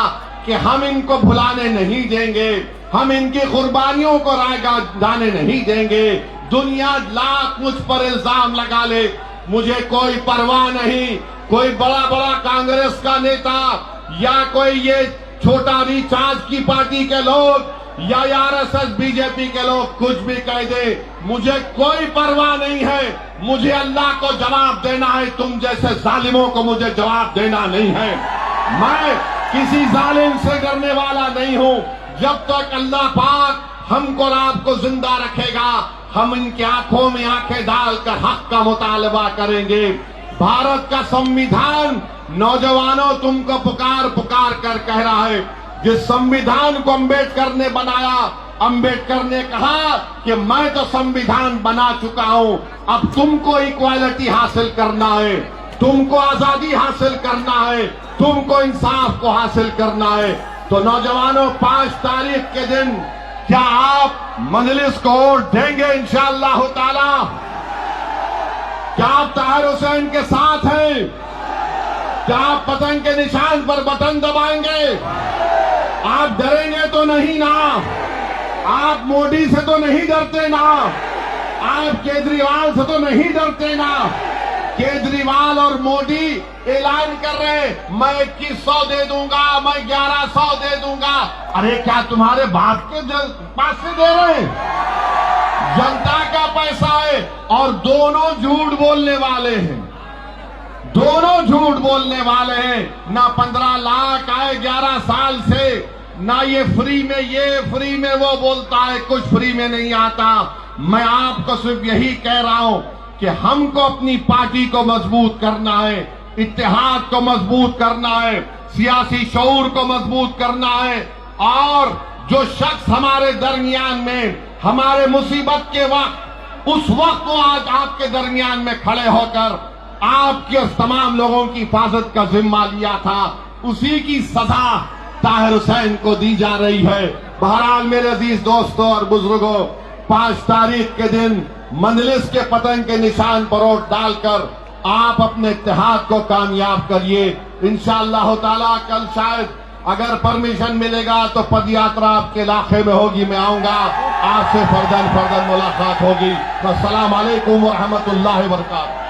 कि हम इनको भुलाने नहीं देंगे, हम इनकी कुर्बानियों को जाने नहीं देंगे। दुनिया लाख मुझ पर इल्जाम लगा ले, मुझे कोई परवाह नहीं। कोई बड़ा बड़ा कांग्रेस का नेता या कोई ये छोटा रिचार्ज की पार्टी के लोग या आरएसएस बीजेपी के लोग कुछ भी कह दे, मुझे कोई परवाह नहीं है। मुझे अल्लाह को जवाब देना है, तुम जैसे जालिमों को मुझे जवाब देना नहीं है। मैं किसी जालिम से डरने वाला नहीं हूं। जब तक अल्लाह पाक हमको और आपको जिंदा रखेगा, हम इनकी आंखों में आंखें डालकर हक का मुतालबा करेंगे। भारत का संविधान नौजवानों तुमको पुकार पुकार कर कह रहा है। जिस संविधान को अंबेडकर ने बनाया, अंबेडकर ने कहा कि मैं तो संविधान बना चुका हूं, अब तुमको इक्वालिटी हासिल करना है, तुमको आजादी हासिल करना है, तुमको इंसाफ को हासिल करना है। तो नौजवानों 5 तारीख के दिन क्या आप मजलिस को वोट देंगे इंशाअल्लाह ताला? क्या आप ताहिर हुसैन के साथ हैं? क्या आप पतंग के निशान पर बटन दबाएंगे? आप डरेंगे तो नहीं ना? आप मोदी से तो नहीं डरते ना? आप केजरीवाल से तो नहीं डरते ना? केजरीवाल और मोदी ऐलान कर रहे हैं मैं 2100 दे दूंगा, मैं 1100 दे दूंगा। अरे क्या तुम्हारे बाप के पास से दे रहे हैं? जनता का पैसा है और दोनों झूठ बोलने वाले हैं, दोनों झूठ बोलने वाले हैं। ना 15 लाख आए 11 साल से, ना ये फ्री में वो बोलता है कुछ फ्री में नहीं आता। मैं आपको सिर्फ यही कह रहा हूं कि हमको अपनी पार्टी को मजबूत करना है, इत्तेहाद को मजबूत करना है, सियासी शऊर को मजबूत करना है। और जो शख्स हमारे दरमियान में हमारे मुसीबत के वक्त उस वक्त वो आज आपके दरमियान में खड़े होकर आपके उस तमाम लोगों की हिफाजत का जिम्मा लिया था, उसी की सजा ताहिर हुसैन को दी जा रही है। बहरहाल मेरे अजीज दोस्तों और बुजुर्गों, 5 तारीख के दिन मंजलिस के पतन के निशान पर वोट डालकर आप अपने इत्तेहाद को कामयाब करिए। इंशाअल्लाह ताला कल शायद अगर परमिशन मिलेगा तो पदयात्रा आपके इलाके में होगी, मैं आऊंगा, आपसे फर्दन मुलाकात होगी। अस्सलाम वालेकुम व रहमतुल्लाहि व बरकातहू।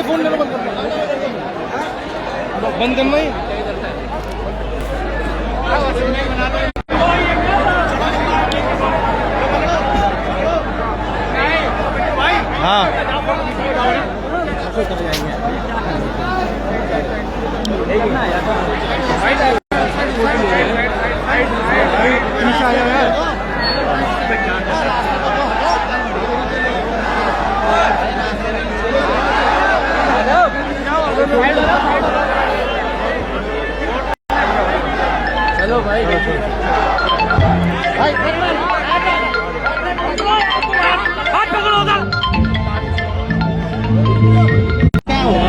फोन लेना बंद करना ही। हाँ चलो भाई हाथ पकड़ो उधर। क्या हुआ?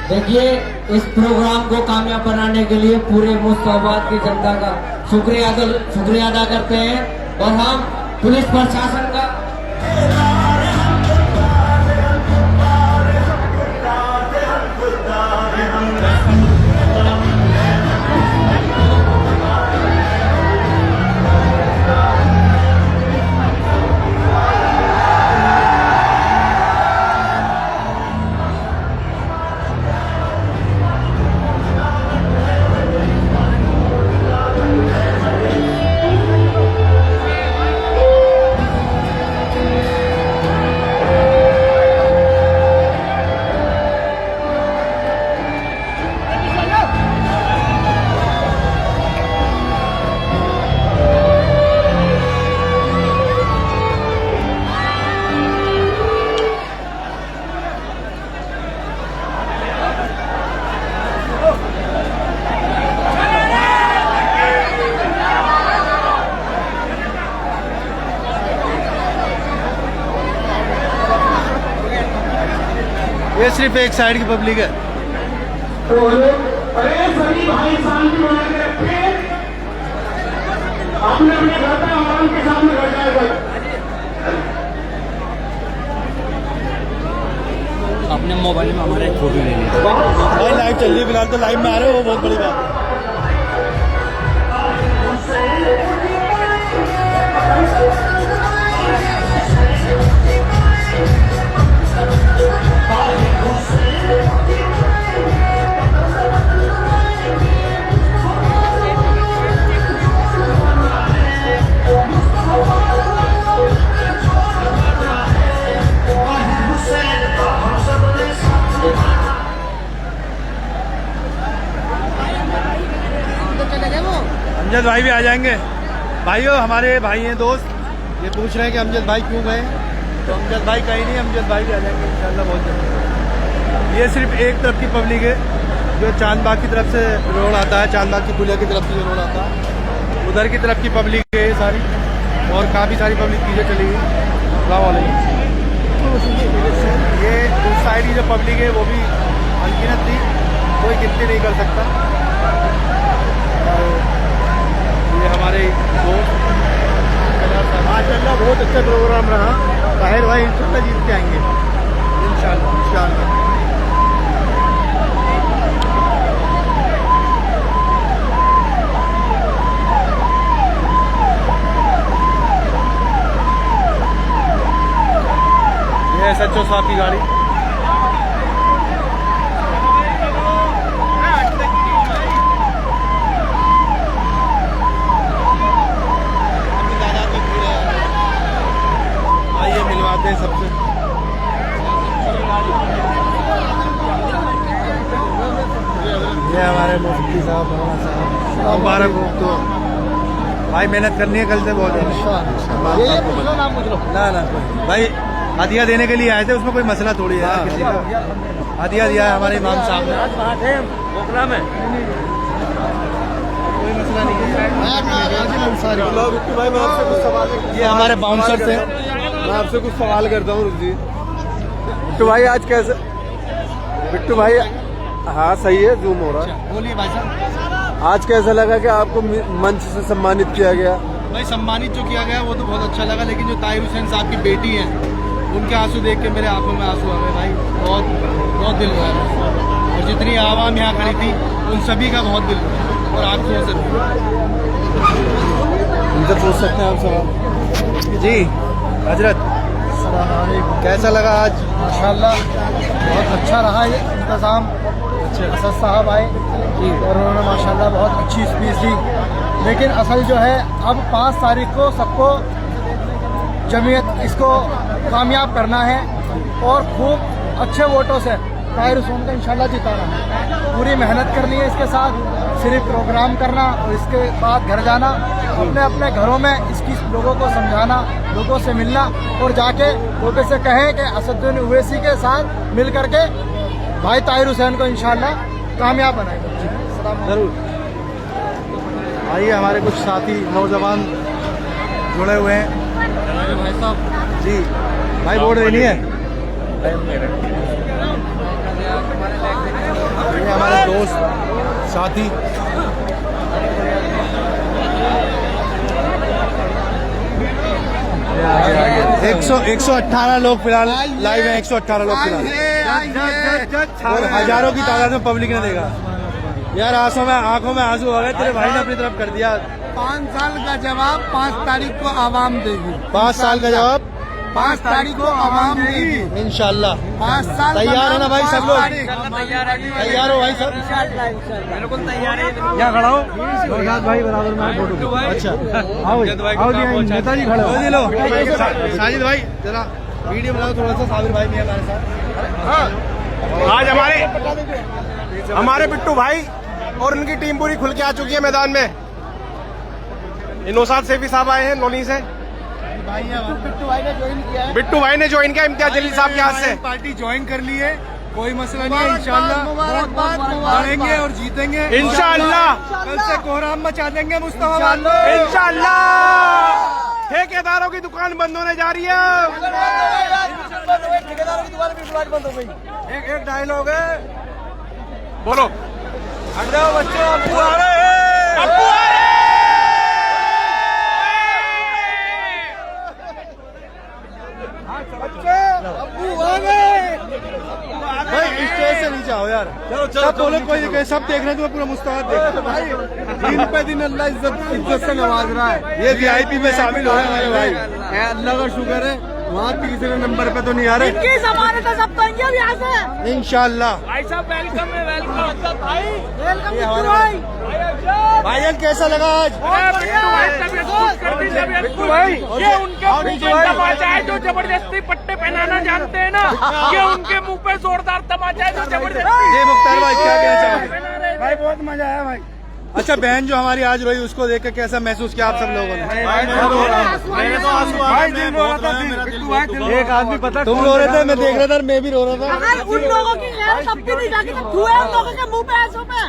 देखिए, इस प्रोग्राम को कामयाब बनाने के लिए पूरे मुस्तफाबाद की जनता का शुक्रिया अदा करते हैं और हम पुलिस प्रशासन का ये सिर्फ एक साइड की पब्लिक है। अरे सभी भाई शांति बना के रखे, आपने अपने घर पे आवाम के सामने बैठा है। अपने मोबाइल में हमारे एक फोटो ले ली भाई, लाइव चल रही है फिलहाल, तो लाइव में आ रहे हो, वो बहुत बड़ी बात है। अमजद भाई भी आ जाएंगे। भाइयों, हमारे भाई हैं दोस्त, ये पूछ रहे हैं कि अमजद भाई क्यों गए, तो अमजद भाई कहीं नहीं, अमजद भाई भी आ जाएंगे इंशाल्लाह बहुत जल्द। ये सिर्फ एक तरफ की पब्लिक है, जो चांदबाग की तरफ से रोड आता है, चांदबाग की पुलिया की तरफ से जो रोड आता है, उधर की तरफ की पब्लिक है सारी, और काफ़ी सारी पब्लिक पीछे चली गई। ये उस साइड की जो पब्लिक है वो भी अनगिनत थी, कोई गिनती नहीं कर सकता। ये हमारे दोस्त माशाल्लाह बहुत अच्छा प्रोग्राम रहा। ताहिर भाई इंशाल्लाह जीत के आएंगे, इंशाल्लाह इंशाल्लाह। ये SHO साहब की गाड़ी, आइए मिलवाते हैं सबसे। ये हमारे मुफ्ती साहब मुबारक हो। तो भाई मेहनत करनी है, कल से बहुत ना भाई हदिया देने के लिए आए थे, उसमें कोई मसला थोड़ी है, किसी का हदिया दिया है हमारे इमाम साहब ने, कोई मसला नहीं है। ये हमारे बाउंसर थे, मैं आपसे कुछ सवाल करता हूँ रुक जी। बिट्टू भाई आज कैसे, बिट्टू भाई हाँ सही है, जूम हो रहा है, बोलिए भाई साहब। आज कैसा लगा कि आपको मंच से सम्मानित किया गया? भाई सम्मानित जो किया गया वो तो बहुत अच्छा लगा, लेकिन जो ताहिर हुसैन साहब की बेटी है उनके आंसू देख के मेरे आंखों में आंसू आ गए भाई, बहुत बहुत दिल हुआ। और जितनी आवाम यहाँ खड़ी थी उन सभी का बहुत दिल हुआ और आंखों से उनसे पूछ सकते हैं आप सवाल जी। हजरत कैसा लगा आज? माशाल्लाह बहुत अच्छा रहा ये इंतज़ाम। असद साहब आए और उन्होंने माशाल्लाह बहुत अच्छी स्पीच दी, लेकिन असल जो है अब 5 तारीख को सबको जमीयत इसको कामयाब करना है और खूब अच्छे वोटों से ताहिर हुसैन को इंशाल्लाह जिताना है। पूरी मेहनत करनी है इसके साथ, सिर्फ प्रोग्राम करना और इसके बाद घर जाना, अपने अपने घरों में इसकी लोगों को समझाना, लोगों से मिलना और जाके लोगों से कहें कि असदुद्दीन ओवैसी के साथ मिल करके भाई ताहिर हुसैन को इंशाल्लाह कामयाब बनाएंगे। जरूर। आइए हमारे कुछ साथी नौजवान जुड़े हुए हैं। भाई साहब जी, भाई वोट देनी है? ये हमारे दोस्त साथी एक सौ 18 लोग फिलहाल लाइव हैं, 118 लोग फिलहाल, और हजारों की तादाद में पब्लिक ने देखा। यार आंखों में आंसू आ गए, तेरे भाई ने अपनी तरफ कर दिया। 5 साल का जवाब 5 तारीख को आवाम देगी। 5 साल का जवाब 5 तारीख को आवाम देगी इंशाल्लाह। 5 साल तैयार है ना भाई सब लोग? तैयार हो भाई सब? बिल्कुल तैयार है। क्या खड़ा हो भाई बराबर में फोटो। अच्छा आओ नेताजी खड़े हो। साजिद भाई जरा वीडियो बनाओ थोड़ा सा। साबिर भाई भी हमारे साथ। आज हमारे बिट्टू भाई और उनकी टीम पूरी खुल के आ चुकी है मैदान में। नौशाद सैफी साहब आए हैं नोनी से। बिट्टू भाई ने ज्वाइन किया इम्तियाज जलील साहब के हाथ से। पार्टी ज्वाइन कर ली है, कोई मसला नहीं है। इंशाल्लाह लड़ेंगे और जीतेंगे इंशाल्लाह। कल से कोहराम मचा देंगे मुस्तफा। इंशाल्लाह। ठेकेदारों की दुकान बंद होने जा रही है। ठेकेदारों की दुकान भी बंद हो गई। एक डायलॉग है, बोलो। हट जाओ बच्चों, अब्बू आ रहे हैं। अब्बू आ रहे हैं। अब्बू आ गए भाई। स्टेज से नीचे आओ यार। सब बोलो, कोई सब देख रहे हैं, तुम्हें पूरा मुस्तफा देख भाई। दिन पे दिन अल्लाह इज्जत से नवाज रहा है। ये VIP में शामिल हो रहे हैं हमारे भाई। अल्लाह का शुक्र है, वहाँ तीसरे नंबर पे तो नहीं आ रहे। इनकी जमानत सब तो यहाँ से इंशाल्लाह। भाई साहब वेलकम है, वेलकम भाई। वेलकम भाई। भाई कैसा लगा आज? बिट्टू भाई ये उनके मुंह पे तमाचा है जो जबरदस्ती पट्टे पहनाना जानते हैं ना। ये उनके मुंह पे जोरदार तमाचा है जो जबरदस्ती। ये मुख्तार भाई क्या कहना चाहोगे? भाई बहुत मजा आया भाई, अच्छा, बहन जो हमारी आज रोई उसको देख के कैसा महसूस किया आप सब लोगों ने? मेरे तो आंसू आ गए, दिल रो रहा था, एक आदमी पता तुम रो रहे थे, मैं देख रहा था, मैं भी रो रहा था। अगर उन लोगों की गैर तब भी नहीं जाके तब धुएं उन लोगों के मुंह पे आंसू पे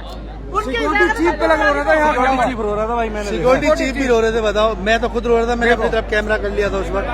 सिक्योरिटी चीफ पे लग रहा था, यहाँ चीफ रो रहा था भाई, मैंने सिक्योरिटी चीफ भी रो रहे थे। बताओ, मैं तो खुद रो रहा था, मैंने अपनी तरफ कैमरा कर लिया था उस वक्त।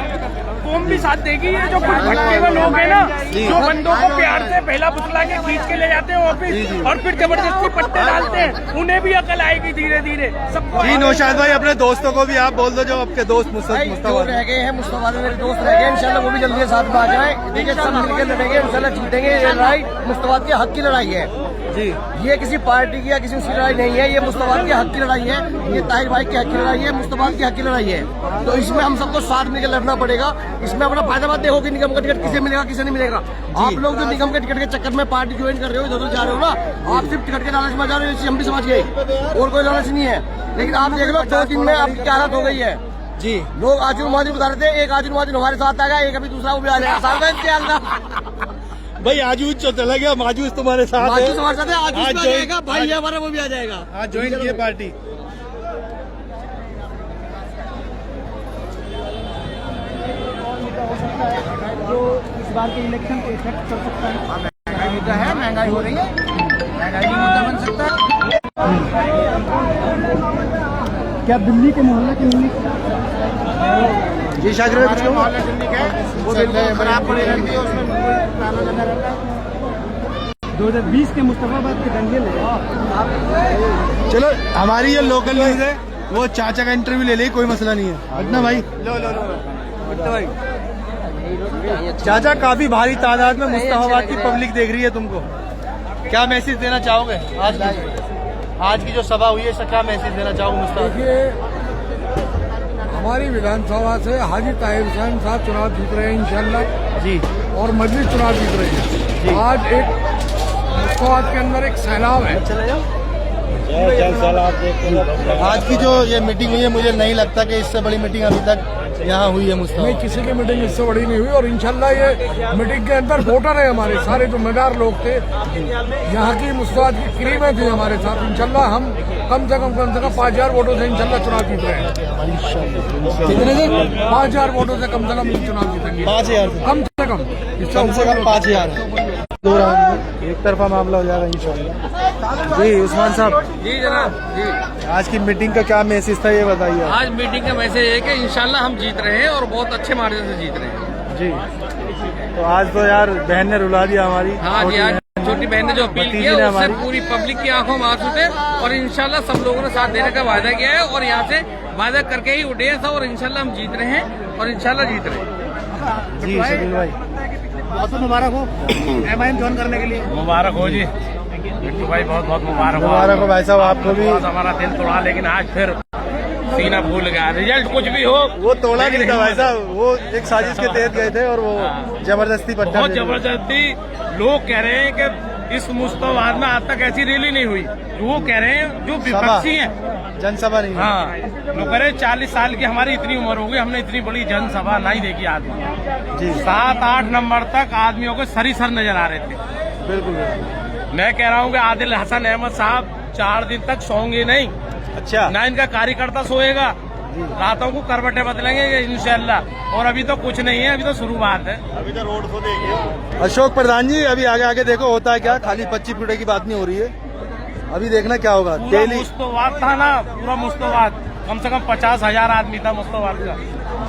कौम भी साथ देगी। ये जो कुछ भटके हुए लोग हैं ना, जो बंदों को प्यार से पहला फुसला के खींच के ले जाते हैं ऑफिस और फिर जबरदस्ती पट्टे डालते हैं, उन्हें भी अकल आएगी धीरे धीरे सबको। जी नौशाद भाई, अपने दोस्तों को भी आप बोल दो जो आपके दोस्त मुस्तफा रह गए हैं, मुस्तफा मेरे दोस्त रह गए, इंशाल्लाह वो भी जल्दी से साथ में आ जाए। देखिए सब मिलकर लड़ेंगे, इंशाल्लाह जीतेंगे। ये लड़ाई मुस्तफा के हक की लड़ाई है जी, ये किसी पार्टी की या किसी उसकी लड़ाई नहीं है, ये मुस्तफा के हक की लड़ाई है, ये ताहिर भाई के हक की लड़ाई है, मुस्तफा के हक की लड़ाई है। तो इसमें हम सबको साथ मिलकर लड़ना पड़ेगा। इसमें अपना फायदा मत देखो कि निगम का टिकट किसे मिलेगा किसे नहीं मिलेगा। आप लोग जो निगम के टिकट के चक्कर में पार्टी ज्वाइन कर रहे हो, इधर जा रहे हो ना, आप सिर्फ टिकट के लालच में जा रहे हो, हम भी समझ गए, और कोई लालच नहीं है। लेकिन आप देख लो 2 दिन में आपकी क्या हालत हो गई है जी। लोग आजू माजू बता रहे थे, एक आजू माजू हमारे साथ आ गया, एक अभी दूसरा वो भी आ जाएगा भाई आजूज जो चला गया, माजूज तुम्हारे साथ है। माजूज हमारे साथ है, आज आ जाएगा भाई हमारा, वो भी आ जाएगा। आज ज्वाइन किए पार्टी। जो इस बार के इलेक्शन को इफेक्ट कर सकता है, महंगाई मुद्दा है, महंगाई हो रही है, महंगाई भी मुद्दा बन सकता है। क्या दिल्ली के मोहल्ले की होंगी जी शागिर कुछ कहूँ? वो बिल्कुल खराब पड़ी रहती है, उसमें ताला लगा रहता है। 2020 के मुस्तफाबाद के दंगे में चलो, हमारी ये लोकल न्यूज है, वो चाचा का इंटरव्यू ले ले, कोई मसला नहीं है। हटना भाई, लो भाई। चाचा, काफी भारी तादाद में मुस्तफाबाद की पब्लिक देख रही है तुमको, क्या मैसेज देना चाहोगे? आज की जो सभा हुई है, इसका क्या मैसेज देना चाहोगे मुस्तफा? हमारी विधानसभा से हाजी ताहिर हुसैन साहब चुनाव जीत रहे हैं इंशाल्लाह जी, और मजलिस चुनाव जीत रही है। आज एक मुस्तफाबाद के अंदर एक सैलाब है। आज की जो ये मीटिंग हुई है, मुझे नहीं लगता कि इससे बड़ी मीटिंग अभी तक यहाँ हुई है मुस्तफा। नहीं, किसी की मीटिंग इससे बड़ी नहीं हुई, और इंशाल्लाह ये मीटिंग के अंदर वोटर है हमारे सारे जिम्मेदार लोग थे, यहाँ की मुस्तफाबाद की क्रीमें थी हमारे साथ। इंशाल्लाह हम कम से कम 5000 वोटों से इंशाल्लाह चुनाव जीत रहे हैं। कितने से? 5000 वोटों से कम चुनाव जीतेंगे। 5000 कम से कम 5000। 2 राउंड में एक तरफा मामला हो जाएगा इंशाल्लाह। जी उस्मान साहब। जी जनाब जी, आज की मीटिंग का क्या मैसेज था, ये बताइए। आज मीटिंग का मैसेज है कि इंशाल्लाह हम जीत रहे हैं और बहुत अच्छे मार्जिन से जीत रहे हैं जी। तो आज तो यार बहन ने रुला दिया हमारी। हाँ जी, आज छोटी बहन ने जो अपील की है उससे पूरी पब्लिक की आंखों में आंसू थे, और इंशाल्लाह सब लोगों ने साथ देने का वादा किया है, और यहाँ से वादा करके ही उठे हैं, और इंशाल्लाह हम जीत रहे हैं, और इंशाल्लाह जीत रहे हैं। जी शकील भाई, बहुत मुबारक हो MIM ज्वाइन करने के लिए। मुबारक हो जी बिट्टू भाई, बहुत बहुत मुबारक हो भाई साहब आपको भी। हमारा दिल तोड़ा, लेकिन आज फिर सीना भूल गया। रिजल्ट कुछ भी हो, वो तोड़ा नहीं था भाई साहब, वो एक साजिश के तहत गए थे, और वो जबरदस्ती पट्टा बहुत जबरदस्ती। लोग कह रहे हैं कि इस मुस्तफाबाद में आज तक ऐसी रैली नहीं हुई। वो कह रहे हैं जो विपक्षी हैं, जनसभा नहीं। हाँ, लोग कह रहे हैं 40 साल की हमारी इतनी उम्र होगी, हमने इतनी बड़ी जनसभा नहीं देखी आदमी जी। 7-8 नंबर तक आदमियों को सरीसर नजर आ रहे थे। बिल्कुल। मैं कह रहा हूँ कि आदिल हसन अहमद साहब 4 दिन तक सोएंगे नहीं। अच्छा, ना इनका कार्यकर्ता सोएगा, रातों को करवटें बदलेंगे इंशाल्लाह। और अभी तो कुछ नहीं है, अभी तो शुरुआत है, अभी तो रोड को देंगे। अशोक प्रधान जी, अभी आगे आगे देखो होता है क्या, खाली 25 फुटे की बात नहीं हो रही है, अभी देखना क्या होगा। डेली मुस्तफाबाद था ना, पूरा मुस्तफाबाद, कम से कम 50,000 आदमी था मुस्तफाबाद का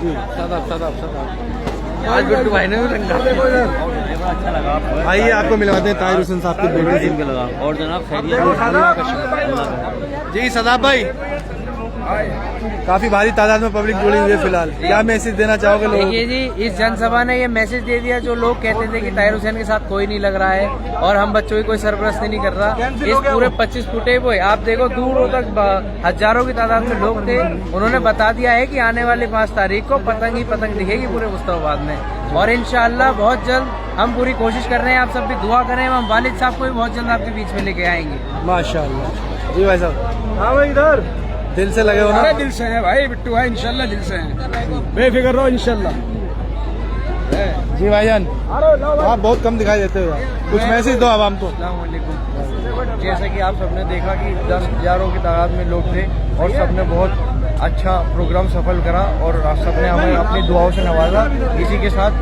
जी। आज बिट्टू भाई ने भी रंगा अच्छा लगा। आइए आपको मिलवाते हैं ताहिर हुसैन साहब के बेटे से। और जनाब जी सदाब भाई, काफी भारी तादाद में पब्लिक जुड़ी हुई है फिलहाल, क्या मैसेज देना चाहोगे लोगों को? देखिए जी, इस जनसभा ने ये मैसेज दे दिया, जो लोग कहते थे कि ताहिर हुसैन के साथ कोई नहीं लग रहा है और हम बच्चों की कोई सरपरस्ती नहीं कर रहा। इस पूरे 25 फुटे वो आप देखो, दूर तक हजारों की तादाद में लोग थे। उन्होंने बता दिया है कि आने वाली 5 तारीख को पतंग ही पतंग दिखेगी पूरे मुस्तफाबाद में, और इंशाल्लाह बहुत जल्द हम पूरी कोशिश कर रहे हैं। आप सब भी दुआ करें, हम वालिद साहब को भी बहुत जल्द आपके बीच में लेके आएंगे माशाल्लाह। जी भाई साहब। हाँ भाई, इधर दिल से लगे हो ना? दिल से है भाई बिट्टू भाई, इंशाल्लाह दिल से है, बेफिक्र रहो इंशाल्लाह। जी भाईजान, आप बहुत कम दिखाई देते हो, कुछ मैसेज दो आवाम को। जैसे कि आप सबने देखा कि 10 हज़ारों की तादाद में लोग थे और सबने बहुत अच्छा प्रोग्राम सफल करा और सबने हमें अपनी दुआओं से नवाजा। इसी के साथ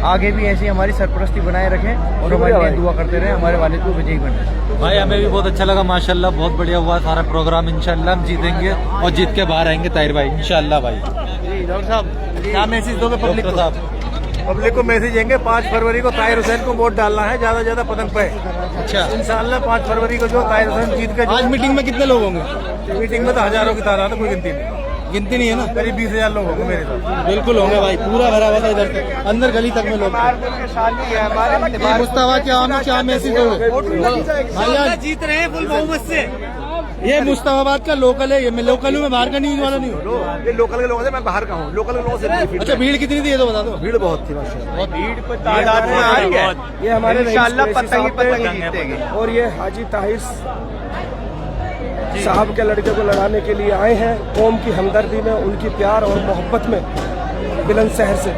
आगे भी ऐसी हमारी सरपरस्ती बनाए रखें और हमारे लिए दुआ करते रहे, हमारे वालिद को विजयी बने। भाई हमें भी बहुत अच्छा लगा माशाल्लाह, बहुत बढ़िया हुआ सारा प्रोग्राम। इंशाल्लाह हम जीतेंगे और जीत के बाहर आएंगे ताहिर भाई, इंशाल्लाह भाई। डॉक्टर साहब क्या मैसेज दोगे पब्लिक को? पब्लिक को मैसेज देंगे 5 फरवरी को ताहिर हुसैन को वोट डालना है, ज्यादा से ज्यादा पतंग पे। अच्छा, इंशाल्लाह 5 फरवरी को जो ताहिर हुसैन जीत के। आज मीटिंग में कितने लोग होंगे? मीटिंग में तो हजारों की तादाद है, कोई गिनती नहीं है ना। करीब 20,000 लोग होंगे मेरे साथ। बिल्कुल होंगे भाई, पूरा भरा हुआ था इधर तक, अंदर गली तक में लोग। मुस्तफा के आवाम में क्या मैसेज दोगे? जीत रहे हैं फुल बहुमत से। ये मुस्तफाबाद का लोकल है, ये मैं लोकल हूँ, मैं बाहर का न्यूज वाला नहीं हूँ। ये लोकल के लोगों से, मैं बाहर का हूँ। लोकल के लोगों से अच्छा, भीड़ कितनी थी ये तो बता दो। भीड़ बहुत थी माशाल्लाह, भीड़ तादाद में आ रही है। ये हमारे इंशाल्लाह पतंग जीतेंगे। और ये हाजी ताहिर साहब के लड़के को लड़ाने के लिए आए हैं, कौम की हमदर्दी में, उनकी प्यार और मोहब्बत में, बुलंदशहर से।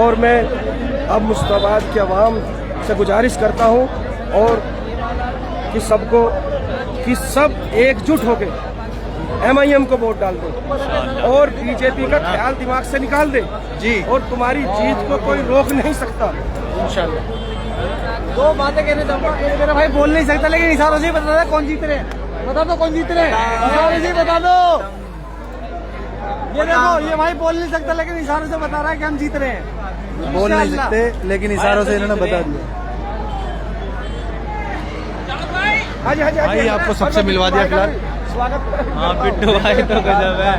और मैं अब मुस्तफाबाद के अवाम से गुजारिश करता हूँ और कि सबको कि सब एकजुट होकर MIM को वोट डाल दो और बीजेपी का ख्याल दिमाग से निकाल दे जी, और तुम्हारी जीत को कोई रोक नहीं सकता इंशाल्लाह। दो बातें कहने चाहूँगा, मेरा भाई बोल नहीं सकता लेकिन इशारों से बता दो कौन जीत रहे हैं। बता दो कौन जीत रहे हैं, इशारों से बता दो। ये देखो, ये भाई बोल नहीं सकता लेकिन इशारों से बता रहा है कि हम जीत रहे हैं। बोल नहीं सकते लेकिन इशारों से इन्होंने बता दिया। भाई आपको सबसे मिलवा दिया फिलहाल। स्वागत। हाँ बिट्टू भाई तो गजब है।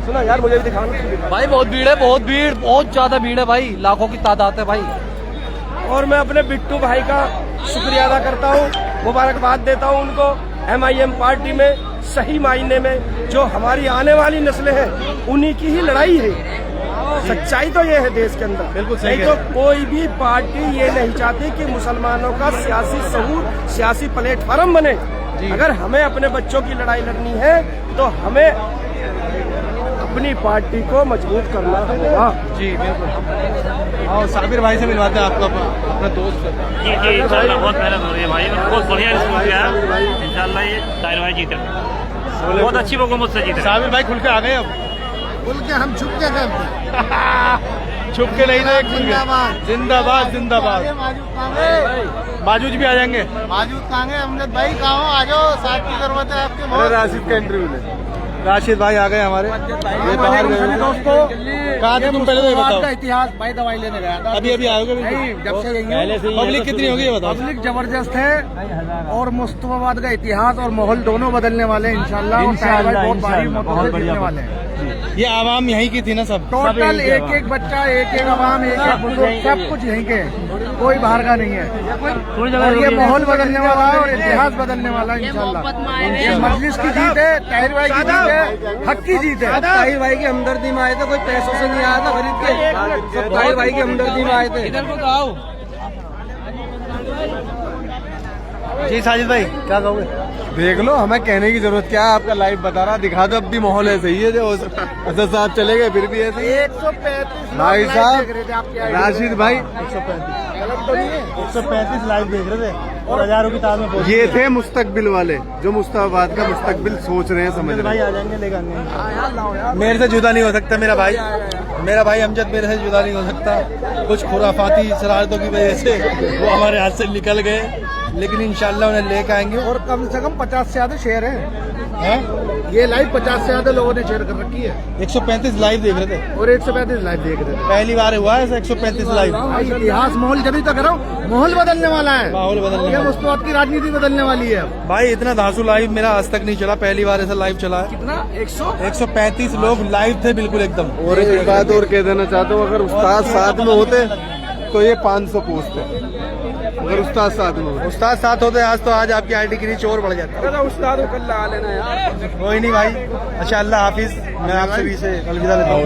सुना यार, मुझे भी दिखाना भाई बहुत भीड़ है, बहुत ज्यादा भीड़ है भाई, लाखों की तादाद है भाई। और मैं अपने बिट्टू भाई का शुक्रिया अदा करता हूँ, मुबारकबाद देता हूँ उनको। MIM पार्टी में सही मायने में जो हमारी आने वाली नस्लें हैं, उन्हीं की ही लड़ाई है। सच्चाई तो ये है देश के अंदर, बिल्कुल सही नहीं तो कोई भी पार्टी ये नहीं चाहती कि मुसलमानों का सियासी शऊर, सियासी प्लेटफॉर्म बने। अगर हमें अपने बच्चों की लड़ाई लड़नी है तो हमें अपनी पार्टी को मजबूत करना होगा। जी बिल्कुल। और साबिर भाई से मिलवाते हैं आपको, अपना दोस्त। जी इंशाल्लाह बहुत मेहनत हो रही है भाई, बहुत बढ़िया रिस्पॉन्स दिया है। इंशाल्लाह ये ताहिर भाई जीते, बहुत अच्छी बहुमत से जीते। साबिर भाई खुल के आ गए अब। खुल के हम छुप के गए, छुप के नहीं ना, जिंदाबाद जिंदाबाद। माजूद भी आ जाएंगे। माजूद कहाँ गए अमजद भाई, कहाँ हो, आ जाओ, साथ की जरूरत है आपके। अरे राशिद का इंटरव्यू ले, राशिद भाई आ गए हमारे। ये बाहर गए दोस्तों, कहाँ थे तुम पहले तो बताओ। का इतिहास भाई, दवाई लेने गया था। अभी आओगे? जब से पब्लिक कितनी होगी ये बताओ। पब्लिक जबरदस्त है और मुस्तफाबाद का इतिहास और माहौल दोनों बदलने वाले हैं इंशाल्लाह। बहुत भारी मतों से जीतने वाले हैं। ये आवाम यहीं की थी ना सब? टोटल एक बच्चा, एक आवाम, एक बुजुर्ग, सब कुछ यहीं के, कोई बाहर का नहीं है। और ये माहौल बदलने वाला है और इतिहास बदलने वाला है इंशाल्लाह। ये मजलिस की जीत है, ताहिर भाई की जीत है, हक की जीत है। ताहिर भाई की हमदर्दी में आए थे, कोई पैसों से नहीं आया था खरीद के, सब ताहिर भाई की हमदर्दी में आए थे। इधर को तो आओ। जी साजिद भाई क्या कहोगे? देख लो, हमें कहने की जरूरत क्या है, आपका लाइव बता रहा, दिखा दो। अब भी माहौल ऐसे ही है, जो असद साहब चले गए फिर भी ऐसे ही। 135 भाई साहब, राशिद भाई 135 लाइव देख रहे थे और हजारों की तादाद में। ये थे मुस्तकबिल वाले, जो मुस्तफाबाद का मुस्तकबिल सोच रहे हैं, समझ रहे हैं। आ जाएंगे, लेकर मेरे से जुदा नहीं हो सकता मेरा भाई अमजद, मेरे से जुदा नहीं हो सकता। कुछ खुराफाती शरारतों की वजह से वो हमारे हाथ से निकल गए, लेकिन इंशाल्लाह उन्हें लेकर आएंगे। और कम से कम 50 से ज्यादा शेयर है? ये लाइव 50 से ज्यादा लोगों ने शेयर कर रखी है। 135 लाइव देख रहे थे और 135 लाइव देख रहे थे। पहली बार हुआ है 135 लाइव। इतिहास माहौल जब तक रहा हूँ, माहौल बदलने वाला है, माहौल बदलने वाला है। मुस्तफाबाद की राजनीति बदलने वाली है भाई। इतना धांसू लाइव मेरा आज तक नहीं चला, पहली बार ऐसा लाइव चला है। कितना? 135 लोग लाइव थे बिल्कुल एकदम। और एक बात और कह देना चाहता हूँ, अगर उस्ताद साथ में होते तो ये 500 पोस्ट है। अगर उस्ताद साथ में होते, उस्ताद साथ होते आज आपकी आईडी की रीच और बढ़ जाती। उस्ताद को कल आ लेना यार। कोई नहीं भाई, अच्छा अल्लाह हाफिज। मैं आपसे भी से अलविदा लेता हूँ।